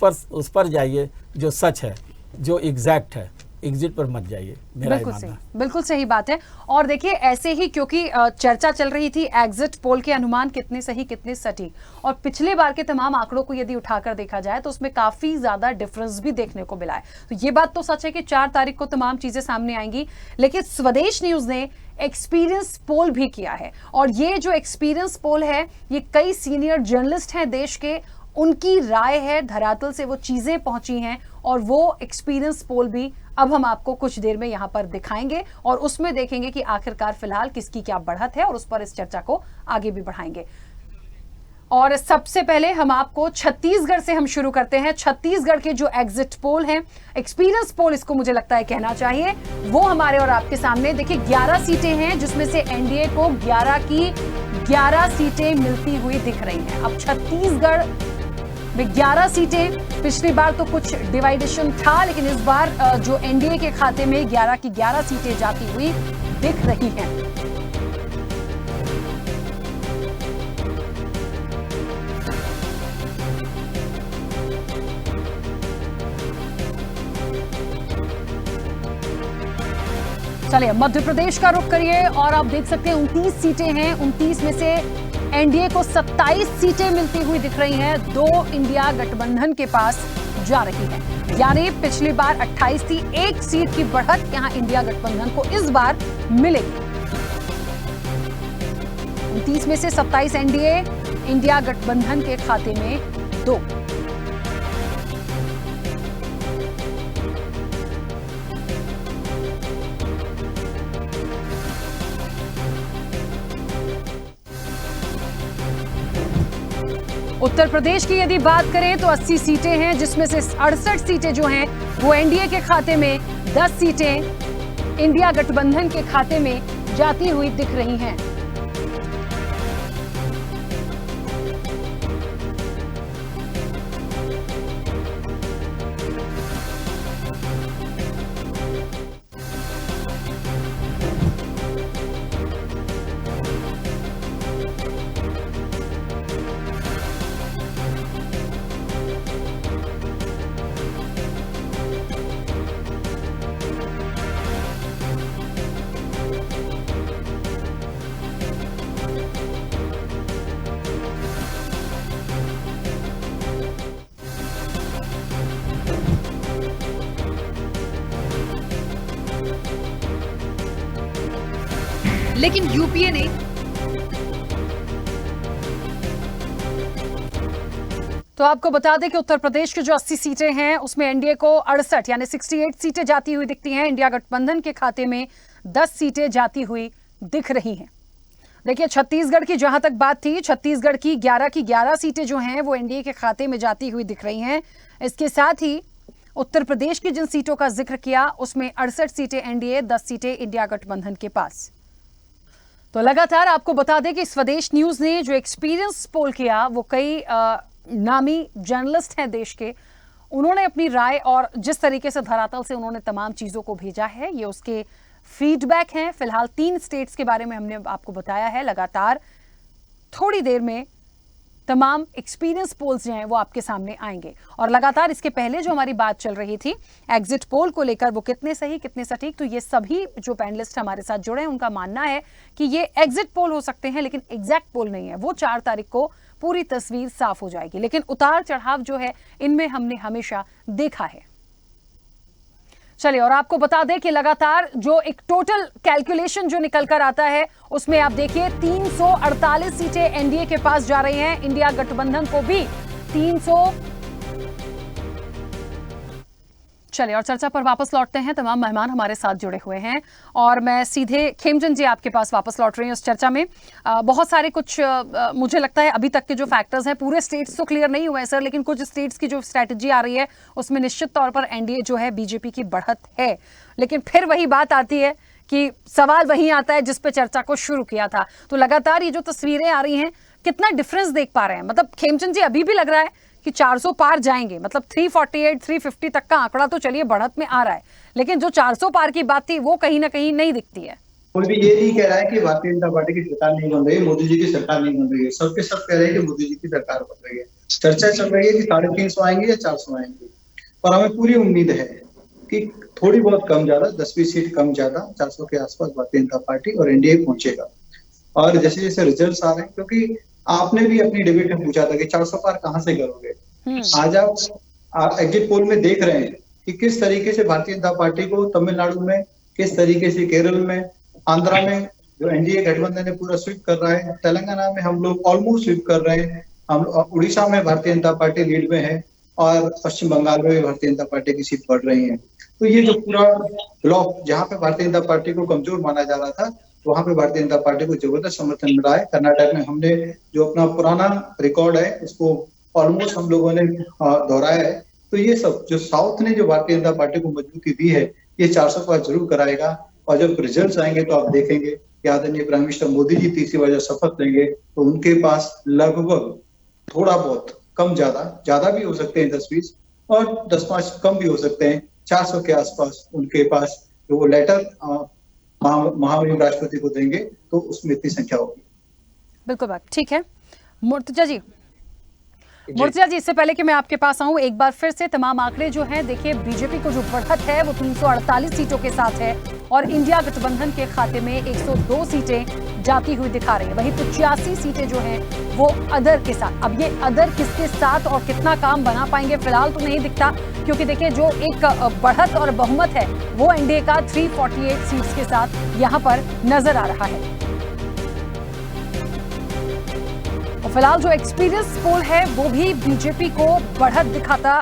पर जाइए जो सच है, जो एग्जैक्ट है, एग्जिट पर मत जाइए, मेरा मानना है। बिल्कुल सही बात है। और देखिए ऐसे ही क्योंकि चर्चा चल रही थी एग्जिट पोल के अनुमान कितने सही कितने सटीक, और पिछले बार के तमाम आंकड़ों को यदि उठाकर देखा जाए तो उसमें काफी ज्यादा डिफरेंस भी देखने को मिला है। तो ये बात तो सच है कि 4 तारीख को तमाम चीजें सामने आएंगी। लेकिन स्वदेश न्यूज ने एक्सपीरियंस पोल भी किया है, और ये जो एक्सपीरियंस पोल है ये कई सीनियर जर्नलिस्ट हैं देश के, उनकी राय है, धरातल से वो चीजें पहुंची हैं, और वो एक्सपीरियंस पोल भी अब हम आपको कुछ देर में यहां पर दिखाएंगे, और उसमें देखेंगे कि आखिरकार फिलहाल किसकी क्या बढ़त है, और उस पर इस चर्चा को आगे भी बढ़ाएंगे। और सबसे पहले हम आपको छत्तीसगढ़ से हम शुरू करते हैं। छत्तीसगढ़ के जो एग्जिट पोल हैं, एक्सपीरियंस पोल इसको मुझे लगता है कहना चाहिए, वो हमारे और आपके सामने। देखिए 11 सीटें हैं जिसमें से एनडीए को 11 की 11 सीटें मिलती हुई दिख रही हैं। अब छत्तीसगढ़ में 11 सीटें, पिछली बार तो कुछ डिवाइडेशन था, लेकिन इस बार जो एनडीए के खाते में 11 की 11 सीटें जाती हुई दिख रही हैं। चलिए मध्य प्रदेश का रुख करिए, और आप देख सकते हैं 29 सीटें हैं। 29 में से एनडीए को 27 सीटें मिलती हुई दिख रही हैं, 2 इंडिया गठबंधन के पास जा रही है। यानी पिछली बार 28 थी, 1 सीट की बढ़त यहां इंडिया गठबंधन को इस बार मिलेगी। 29 में से 27 एनडीए, इंडिया गठबंधन के खाते में 2। उत्तर प्रदेश की यदि बात करें तो 80 सीटें हैं, जिसमें से 68 सीटें जो हैं वो एनडीए के खाते में, 10 सीटें इंडिया गठबंधन के खाते में जाती हुई दिख रही हैं। लेकिन यूपीए ने तो आपको बता दें कि उत्तर प्रदेश की जो 80 सीटें हैं उसमें एनडीए को 68 यानी 68 सीटें जाती हुई दिखती हैं। इंडिया गठबंधन के खाते में 10 सीटें जाती हुई दिख रही हैं। देखिए छत्तीसगढ़ की जहां तक बात थी, छत्तीसगढ़ की 11 सीटें जो हैं वो एनडीए के खाते में जाती हुई दिख रही हैं। इसके साथ ही उत्तर प्रदेश की जिन सीटों का जिक्र किया उसमें 68 सीटें एनडीए, 10 सीटें इंडिया गठबंधन के पास। तो लगातार आपको बता दें कि स्वदेश न्यूज ने जो एक्सपीरियंस पोल किया वो कई नामी जर्नलिस्ट हैं देश के, उन्होंने अपनी राय और जिस तरीके से धरातल से उन्होंने तमाम चीजों को भेजा है ये उसके फीडबैक हैं। फिलहाल 3 स्टेट्स के बारे में हमने आपको बताया है। लगातार थोड़ी देर में तमाम एक्सपीरियंस पोल्स जो हैं वो आपके सामने आएंगे। और लगातार इसके पहले जो हमारी बात चल रही थी एग्जिट पोल को लेकर, वो कितने सही कितने सटीक, तो ये सभी जो पैनलिस्ट हमारे साथ जुड़े हैं उनका मानना है कि ये एग्जिट पोल हो सकते हैं लेकिन एग्जैक्ट पोल नहीं है। वो 4 तारीख को पूरी तस्वीर साफ हो जाएगी। लेकिन उतार चढ़ाव जो है इनमें हमने हमेशा देखा है। चलिए और आपको बता दें कि लगातार जो एक टोटल कैलकुलेशन जो निकल कर आता है उसमें आप देखिए 348 सीटें एनडीए के पास जा रही हैं। इंडिया गठबंधन को भी 300। चलिए और चर्चा पर वापस लौटते हैं। तमाम मेहमान हमारे साथ जुड़े हुए हैं और मैं सीधे खेमचंद जी आपके पास वापस लौट रही हूँ इस चर्चा में। बहुत सारे कुछ मुझे लगता है अभी तक के जो फैक्टर्स हैं, पूरे स्टेट्स तो क्लियर नहीं हुए हैं सर, लेकिन कुछ स्टेट्स की जो स्ट्रैटेजी आ रही है उसमें निश्चित तौर पर एनडीए जो है बीजेपी की बढ़त है। लेकिन फिर वही बात आती है कि सवाल वही आता है जिस पे चर्चा को शुरू किया था। तो लगातार ये जो तस्वीरें आ रही हैं कितना डिफरेंस देख पा रहे हैं? मतलब खेमचंद जी अभी भी लग रहा है कि 400 पार जाएंगे, मतलब 348 350 तक का आंकड़ा तो चलिए बढ़त में आ रहा है, लेकिन जो 400 पार की बात थी वो कहीं ना कहीं नहीं दिखती है। कोई भी ये नहीं कह रहा है कि भारतीय जनता पार्टी की सरकार नहीं बन रही है, मोदी जी की सरकार नहीं बन रही है। सबके सब कह रहे हैं कि मोदी जी की सरकार बन रही है। चर्चा चल रही है कि 350 आएंगे या 400 आएंगे, और हमें पूरी उम्मीद है कि थोड़ी बहुत कम ज्यादा 10-20 सीट कम ज्यादा 400 के आसपास भारतीय जनता पार्टी और एनडीए पहुंचेगा। और जैसे जैसे रिजल्ट आ रहे हैं, क्योंकि आपने भी अपनी डिबेट में पूछा था कि 400 पार कहां से करोगे, आज आप एग्जिट पोल में देख रहे हैं कि किस तरीके से भारतीय जनता पार्टी को तमिलनाडु में, किस तरीके से केरल में, आंध्रा में जो एनडीए गठबंधन है पूरा स्वीप कर रहा है, तेलंगाना में हम लोग ऑलमोस्ट स्वीप कर रहे हैं, हम उड़ीसा में भारतीय जनता पार्टी लीड में है और पश्चिम बंगाल में भी भारतीय जनता पार्टी की सीट बढ़ रही है। तो ये जो पूरा ब्लॉक जहाँ पे भारतीय जनता पार्टी को कमजोर माना जा रहा था वहां पे भारतीय जनता पार्टी को जबरदस्त समर्थन मिला है। कर्नाटक में हमने जो अपना पुराना रिकॉर्ड है उसको ऑलमोस्ट हम लोगों ने दोहराया है। तो ये सब जो साउथ ने जो भारतीय जनता पार्टी को मजबूती दी है ये 400 पार जरूर कराएगा। और जब रिजल्ट्स आएंगे तो आप देखेंगे कि आदरणीय प्राइम मिनिस्टर मोदी जी तीसरी बार जब शपथ लेंगे तो उनके पास लगभग थोड़ा बहुत कम ज्यादा भी हो सकते हैं 10-20 और 10-5 कम भी हो सकते हैं, 400 के आसपास उनके पास जो वो लेटर महामहिम राष्ट्रपति को देंगे तो उसमें इतनी संख्या होगी। बिल्कुल बात ठीक है। मुर्तजा जी, इससे पहले कि मैं आपके पास आऊं एक बार फिर से तमाम आंकड़े जो हैं देखिए, बीजेपी को जो बढ़त है वो 348 सीटों के साथ है और इंडिया गठबंधन के खाते में 102 सीटें जाती हुई दिखा रही है। वहीं 85 सीटें जो हैं वो अदर के साथ। अब ये अदर किसके साथ और कितना काम बना पाएंगे फिलहाल तो नहीं दिखता, क्योंकि देखिए जो एक बढ़त और बहुमत है वो एनडीए का 348 सीट्स के साथ यहाँ पर नजर आ रहा है। और फिलहाल जो एक्सपीरियंस पोल है वो भी बीजेपी को बढ़त दिखाता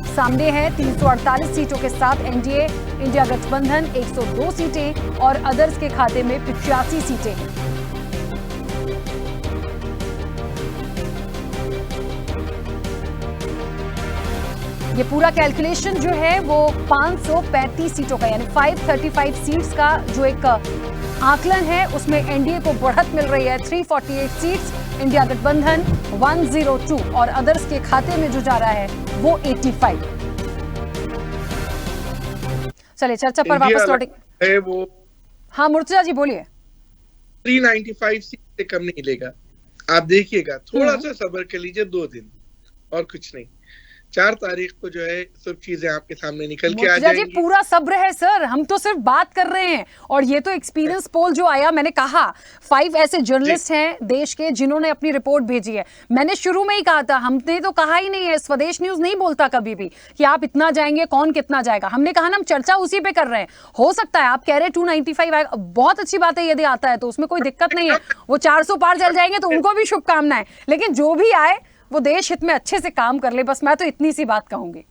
सामने है। 348 सीटों के साथ एनडीए, इंडिया गठबंधन 102 सीटें और अदर्स के खाते में 85 सीटें हैं। ये पूरा कैलकुलेशन जो है वो 535 सीटों का यानी 535 सीट्स का जो एक आकलन है उसमें एनडीए को बढ़त मिल रही है 348 सीट्स, इंडिया गठबंधन 102 और अदर्स के खाते में जो जा रहा है वो 85। चलिए चर्चा पर वापस लौटेंगे। वो हाँ मुर्तजा जी बोलिए। 395 सीट से कम नहीं लेगा, आप देखिएगा, थोड़ा सा सब्र कर लीजिए 2 दिन और कुछ नहीं। 4 तारीख को जो है सब चीजें आपके सामने निकल के आ मुर्तजा जी जाएंगी। पूरा सब्र है सर, हम तो सिर्फ बात कर रहे हैं। और ये तो एक्सपीरियंस पोल जो आया, मैंने कहा 5 ऐसे जर्नलिस्ट हैं देश के जिन्होंने अपनी रिपोर्ट भेजी है। मैंने शुरू में ही कहा था, हमने तो कहा ही नहीं है, स्वदेश न्यूज नहीं बोलता कभी भी कि आप इतना जाएंगे, कौन कितना जाएगा। हमने कहा ना, हम चर्चा उसी पे कर रहे हैं। हो सकता है आप कह रहे 295 आएगा, बहुत अच्छी बात है, यदि आता है तो उसमें कोई दिक्कत नहीं है। वो 400 पार चल जाएंगे तो उनको भी शुभकामनाएं, लेकिन जो भी आए वो देश हित में अच्छे से काम कर ले, बस मैं तो इतनी सी बात कहूंगी।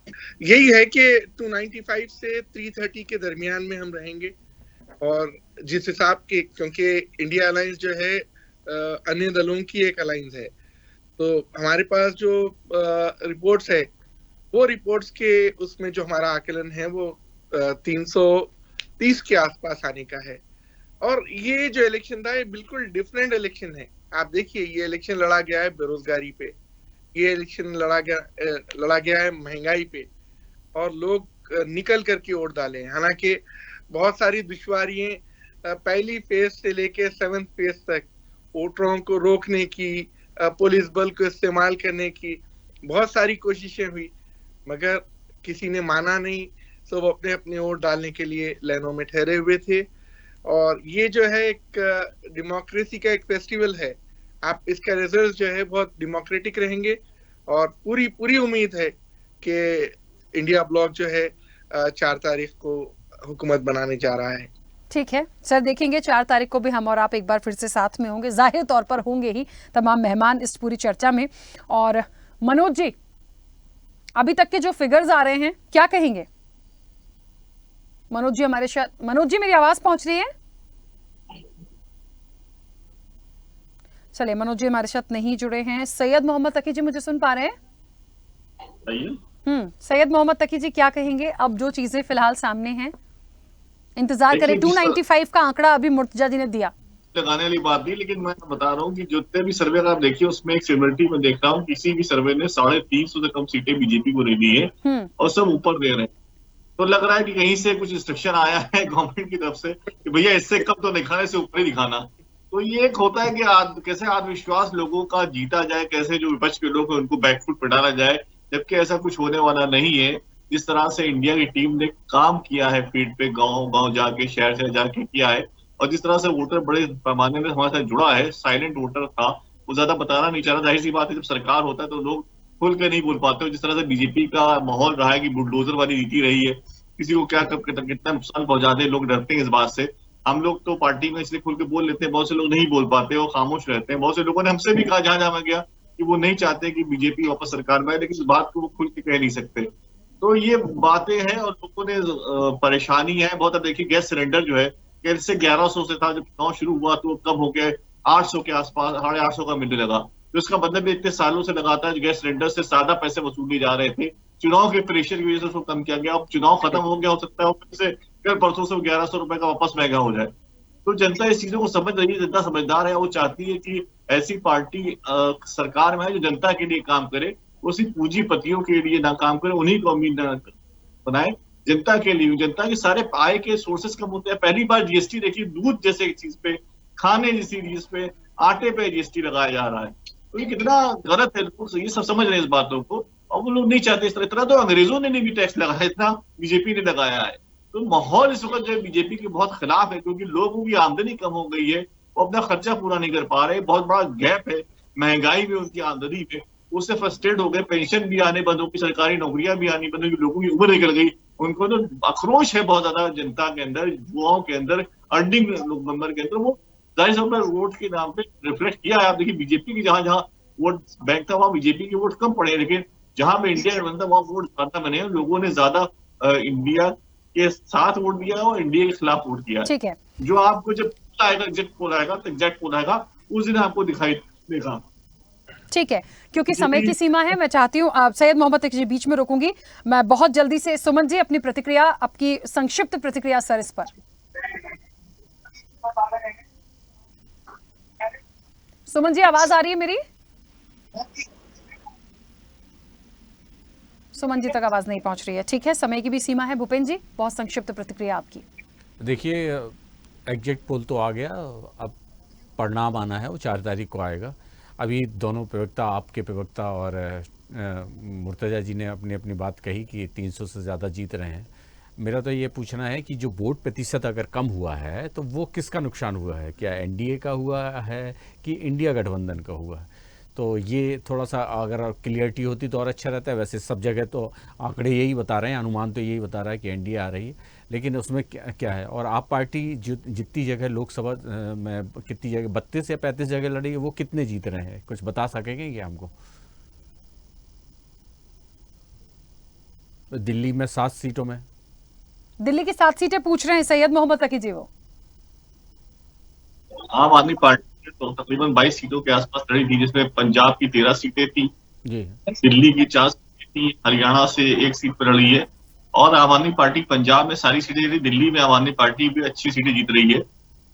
यही है कि 295 से 330 के दरमियान में हम रहेंगे। और जिस हिसाब के, क्योंकि इंडिया अलायंस जो है अन्य दलों की एक अलायंस है, तो हमारे पास जो रिपोर्ट्स है, वो रिपोर्ट्स के उसमें जो हमारा आकलन है वो 330 के आसपास आने का है। और ये जो इलेक्शन था, ये बिल्कुल डिफरेंट इलेक्शन है। आप देखिए, ये इलेक्शन लड़ा गया है बेरोजगारी पे, ये इलेक्शन लड़ा गया है महंगाई पे, और लोग निकल करके वोट डाले हैं। हालांकि बहुत सारी दुश्वारियां पहली फेज से लेके 7th फेज तक वोटरों को रोकने की, पुलिस बल को इस्तेमाल करने की बहुत सारी कोशिशें हुई, मगर किसी ने माना नहीं। सब अपने अपने वोट डालने के लिए लाइनों में ठहरे हुए थे। और ये जो है एक डेमोक्रेसी का एक फेस्टिवल है। आप इसका रिजल्ट जो है बहुत डेमोक्रेटिक रहेंगे, और पूरी उम्मीद है कि इंडिया ब्लॉक जो है 4 तारीख को हुकूमत बनाने जा रहा है। ठीक है सर, देखेंगे 4 तारीख को भी हम और आप एक बार फिर से साथ में होंगे, जाहिर तौर पर होंगे ही तमाम मेहमान इस पूरी चर्चा में। और मनोज जी, अभी तक के जो फिगर्स आ रहे हैं, क्या कहेंगे? मनोज जी हमारे साथ, मनोज जी मेरी आवाज पहुंच रही है? चलिए, मनोज जी हमारे साथ नहीं जुड़े हैं। सैयद मोहम्मद तकी जी मुझे सुन पा रहे हैं? सैयद मोहम्मद तकी जी क्या कहेंगे अब जो चीजें फिलहाल सामने हैं? इंतजार करें, 295 का आंकड़ा अभी मुर्तजा जी ने दिया। लगाने वाली बात नहीं, लेकिन मैं बता रहा हूँ कि जितने भी सर्वे आप देखिए, उसमें एक सिमिलरिटी में देख रहा हूँ, किसी भी सर्वे ने 350 से कम सीटें बीजेपी को दे दी है, और सब ऊपर दे रहे हैं। तो लग रहा है कि कहीं से कुछ इंस्ट्रक्शन आया है गवर्नमेंट की तरफ से कि भैया इससे कम तो दिखाने से ऊपर ही दिखाना। तो ये एक होता है कि कैसे आत्मविश्वास लोगों का जीता जाए, कैसे जो विपक्ष के लोग हैं उनको बैकफुट पे डाला जाए, जबकि ऐसा कुछ होने वाला नहीं है। जिस तरह से इंडिया की टीम ने काम किया है फील्ड पे, गांव जाके, शहर से जाके किया है, और जिस तरह से वोटर बड़े पैमाने में हमारे साथ जुड़ा है, साइलेंट वोटर था, वो ज्यादा बताना नहीं चाह रहा। जाहिर सी बात है, जब सरकार होता है तो लोग खुल के नहीं बोल पाते। जिस तरह से बीजेपी का माहौल रहा है कि बुलडोजर वाली नीति रही है, किसी को क्या कब कितना नुकसान पहुंचा दे, लोग डरते हैं इस बात से। हम लोग तो पार्टी में इसलिए खुल के बोल लेते हैं, बहुत से लोग नहीं बोल पाते, वो खामोश रहते हैं। बहुत से लोगों ने हमसे भी कहा जहां मैं गया कि वो नहीं चाहते कि बीजेपी वापस सरकार में आए, लेकिन इस बात को वो खुल के कह नहीं सकते। तो ये बातें हैं, और लोगों ने परेशानी है बहुत। अब देखिए, गैस सिलेंडर जो है से 1100 से था जब चुनाव शुरू हुआ, तो कब हो गया 800 के आसपास, 850 का मिलने लगा। तो इसका मतलब इतने सालों से लगातार गैस सिलेंडर से ज्यादा पैसे वसूले जा रहे थे। चुनाव के प्रेशर की वजह से उसको कम किया गया। अब चुनाव खत्म हो गया, हो सकता है फिर से कल परसों से 1100 रुपए का वापस महंगा हो जाए। तो जनता इस चीजों को समझ रही है, जनता समझदार है। वो चाहती है कि ऐसी पार्टी सरकार में है जो जनता के लिए काम करे, वो सिर्फ पूंजीपतियों के लिए ना काम करे, उन्हीं को अमीर न बनाए, जनता के लिए। जनता के सारे आय के सोर्सेस कम होते हैं। पहली बार जीएसटी देखिए, दूध जैसे चीज पे, खाने जैसी चीज पे, आटे पे जीएसटी लगाया जा रहा है। तो ये कितना गलत है, लोग ये सब समझ रहे हैं इस बातों को, और वो लोग नहीं चाहते इस तरह। इतना तो अंग्रेजों ने भी टैक्स लगाया, इतना बीजेपी ने लगाया है। तो माहौल इस वक्त जो है बीजेपी के बहुत खिलाफ है, क्योंकि लोगों की आमदनी कम हो गई है, वो अपना खर्चा पूरा नहीं कर पा रहे। बहुत बड़ा गैप है महंगाई में, उनकी आमदनी में, उससे फ्रस्ट्रेट हो गए। पेंशन भी आने बंद हो गई, सरकारी नौकरियां भी आनी बंद हो गई, लोगों की उम्र निकल गई। उनको तो आक्रोश है बहुत ज्यादा जनता के अंदर, युवाओं के अंदर, अर्निंग नंबर के अंदर। वो जाहिर से वोट के नाम पे रिफ्लेक्ट किया है। आप देखिए, बीजेपी की जहां जहां वोट बैंक था, वहां बीजेपी के वोट कम पड़े, लेकिन जहां पे इंडिया बनता वहां वोट ज्यादा बने। लोगों ने ज्यादा इंडिया के साथ वोट दिया और इंडिया के खिलाफ वोट किया। ठीक है, जो आपको जब आएगा, एग्जैक्ट पोल आएगा, तो एग्जैक्ट पोल आएगा, उस दिन आपको दिखाई देगा। ठीक है, क्योंकि समय की सीमा है, मैं चाहती हूँ आप सैयद मोहम्मद तकी जी बीच में रोकूंगी मैं बहुत जल्दी से। सुमन जी, अपनी प्रतिक्रिया, आपकी संक्षिप्त प्रतिक्रिया सर इस पर। सुमन जी, आवाज आ रही है मेरी? सुमन जी तक आवाज नहीं पहुंच रही है। ठीक है, समय की भी सीमा है। भूपेंद्र जी, बहुत संक्षिप्त प्रतिक्रिया आपकी। देखिए, एग्जिट पोल तो आ गया, अब परिणाम आना है, वो 4 तारीख को आएगा। अभी दोनों प्रवक्ता, आपके प्रवक्ता और मुर्तजा जी ने अपनी अपनी बात कही कि 300 से ज़्यादा जीत रहे हैं। मेरा तो ये पूछना है कि जो वोट प्रतिशत अगर कम हुआ है तो वो किसका नुकसान हुआ है? क्या एनडीए का हुआ है कि इंडिया गठबंधन का हुआ है? तो ये थोड़ा सा अगर क्लियरिटी होती तो और अच्छा रहता है। वैसे सब जगह तो आंकड़े यही बता रहे हैं, अनुमान तो यही बता रहा है कि एनडीए आ रही है, लेकिन उसमें क्या है? और आप पार्टी जितनी जगह लोकसभा में कितनी जगह 32 या 35 जगह लड़ी है, वो कितने जीत रहे हैं? कुछ बता सकेंगे क्या हमको? दिल्ली में 7 सीटों में, दिल्ली की 7 सीटें पूछ रहे हैं सैयद मोहम्मद तकी जी। वो आम आदमी पार्टी तो तकरीबन 22 सीटों के आसपास लड़ी थी, जिसमें पंजाब की 13 सीटें थी जी, दिल्ली की 4 सीटें थी, हरियाणा से 1 सीट पर लड़ी है। और आम आदमी पार्टी पंजाब में सारी सीटें जीती, दिल्ली में आम आदमी पार्टी भी अच्छी सीटें जीत रही है।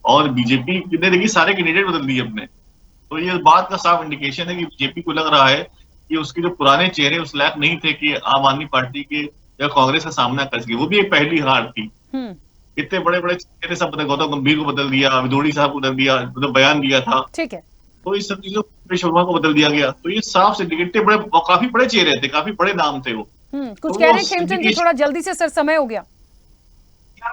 और बीजेपी ने देखिए सारे कैंडिडेट बदल दिए अपने, तो ये बात का साफ इंडिकेशन है कि बीजेपी को लग रहा है कि उसके जो पुराने चेहरे उस लायक नहीं थे कि आम आदमी पार्टी के या कांग्रेस का सामना कर सके। वो भी एक पहली हार थी। इतने बड़े बड़े चेहरे सब बदल, गौतम गंभीर को बदल दिया, विदोड़ी साहब को बदल दिया, मतलब बयान दिया था, ठीक है, तो इस सब चीजों शर्मा को बदल दिया गया। तो ये साफ से इंडिकेटिव बड़े काफी बड़े चेहरे थे, काफी बड़े नाम थे वो। कुछ कह रहे हैं खेमचंद जी, थोड़ा जल्दी से सर, समय हो गया।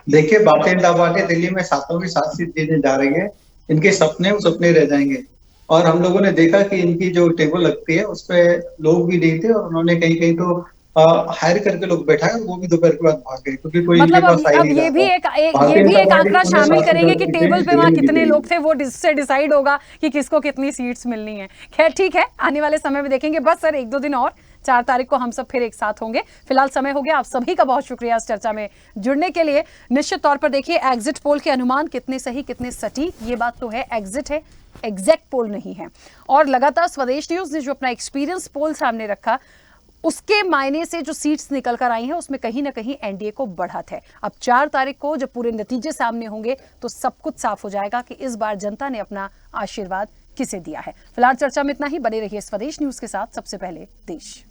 देखिए, बातें दबा के दिल्ली में 7 की 7 सीट देने जा रही है। इनके सपने वो सपने रह जाएंगे। और हम लोगों ने देखा कि इनकी जो टेबल लगती है उस पे लोग भी नहीं थे, और उन्होंने कहीं कहीं तो हायर करके लोग बैठाए, वो भी दोपहर के बाद भाग गए, क्योंकि कोई मतलब अब ये भी एक आंकड़ा शामिल करेंगे कि टेबल पे वहां कितने लोग थे, वो इससे डिसाइड होगा कि किसको कितनी सीट्स मिलनी है। खैर ठीक है, आने वाले समय में देखेंगे। बस सर 1-2 दिन और, 4 तारीख को हम सब फिर एक साथ होंगे। फिलहाल समय हो गया। आप सभी का बहुत शुक्रिया इस चर्चा में जुड़ने के लिए। निश्चित तौर पर देखिए, एग्जिट पोल के अनुमान कितने सही कितने सटीक, ये बात तो है, एग्जिट है, एग्जैक्ट पोल नहीं है। और लगातार स्वदेश न्यूज ने जो अपना एक्सपीरियंस पोल सामने रखा, उसके मायने से जो सीट्स निकल कर आई हैं उसमें कहीं ना कहीं एनडीए को बढ़त है। अब 4 तारीख को जब पूरे नतीजे सामने होंगे तो सब कुछ साफ हो जाएगा कि इस बार जनता ने अपना आशीर्वाद किसे दिया है। फिलहाल चर्चा में इतना ही। बने रहिए स्वदेश न्यूज के साथ। सबसे पहले देश।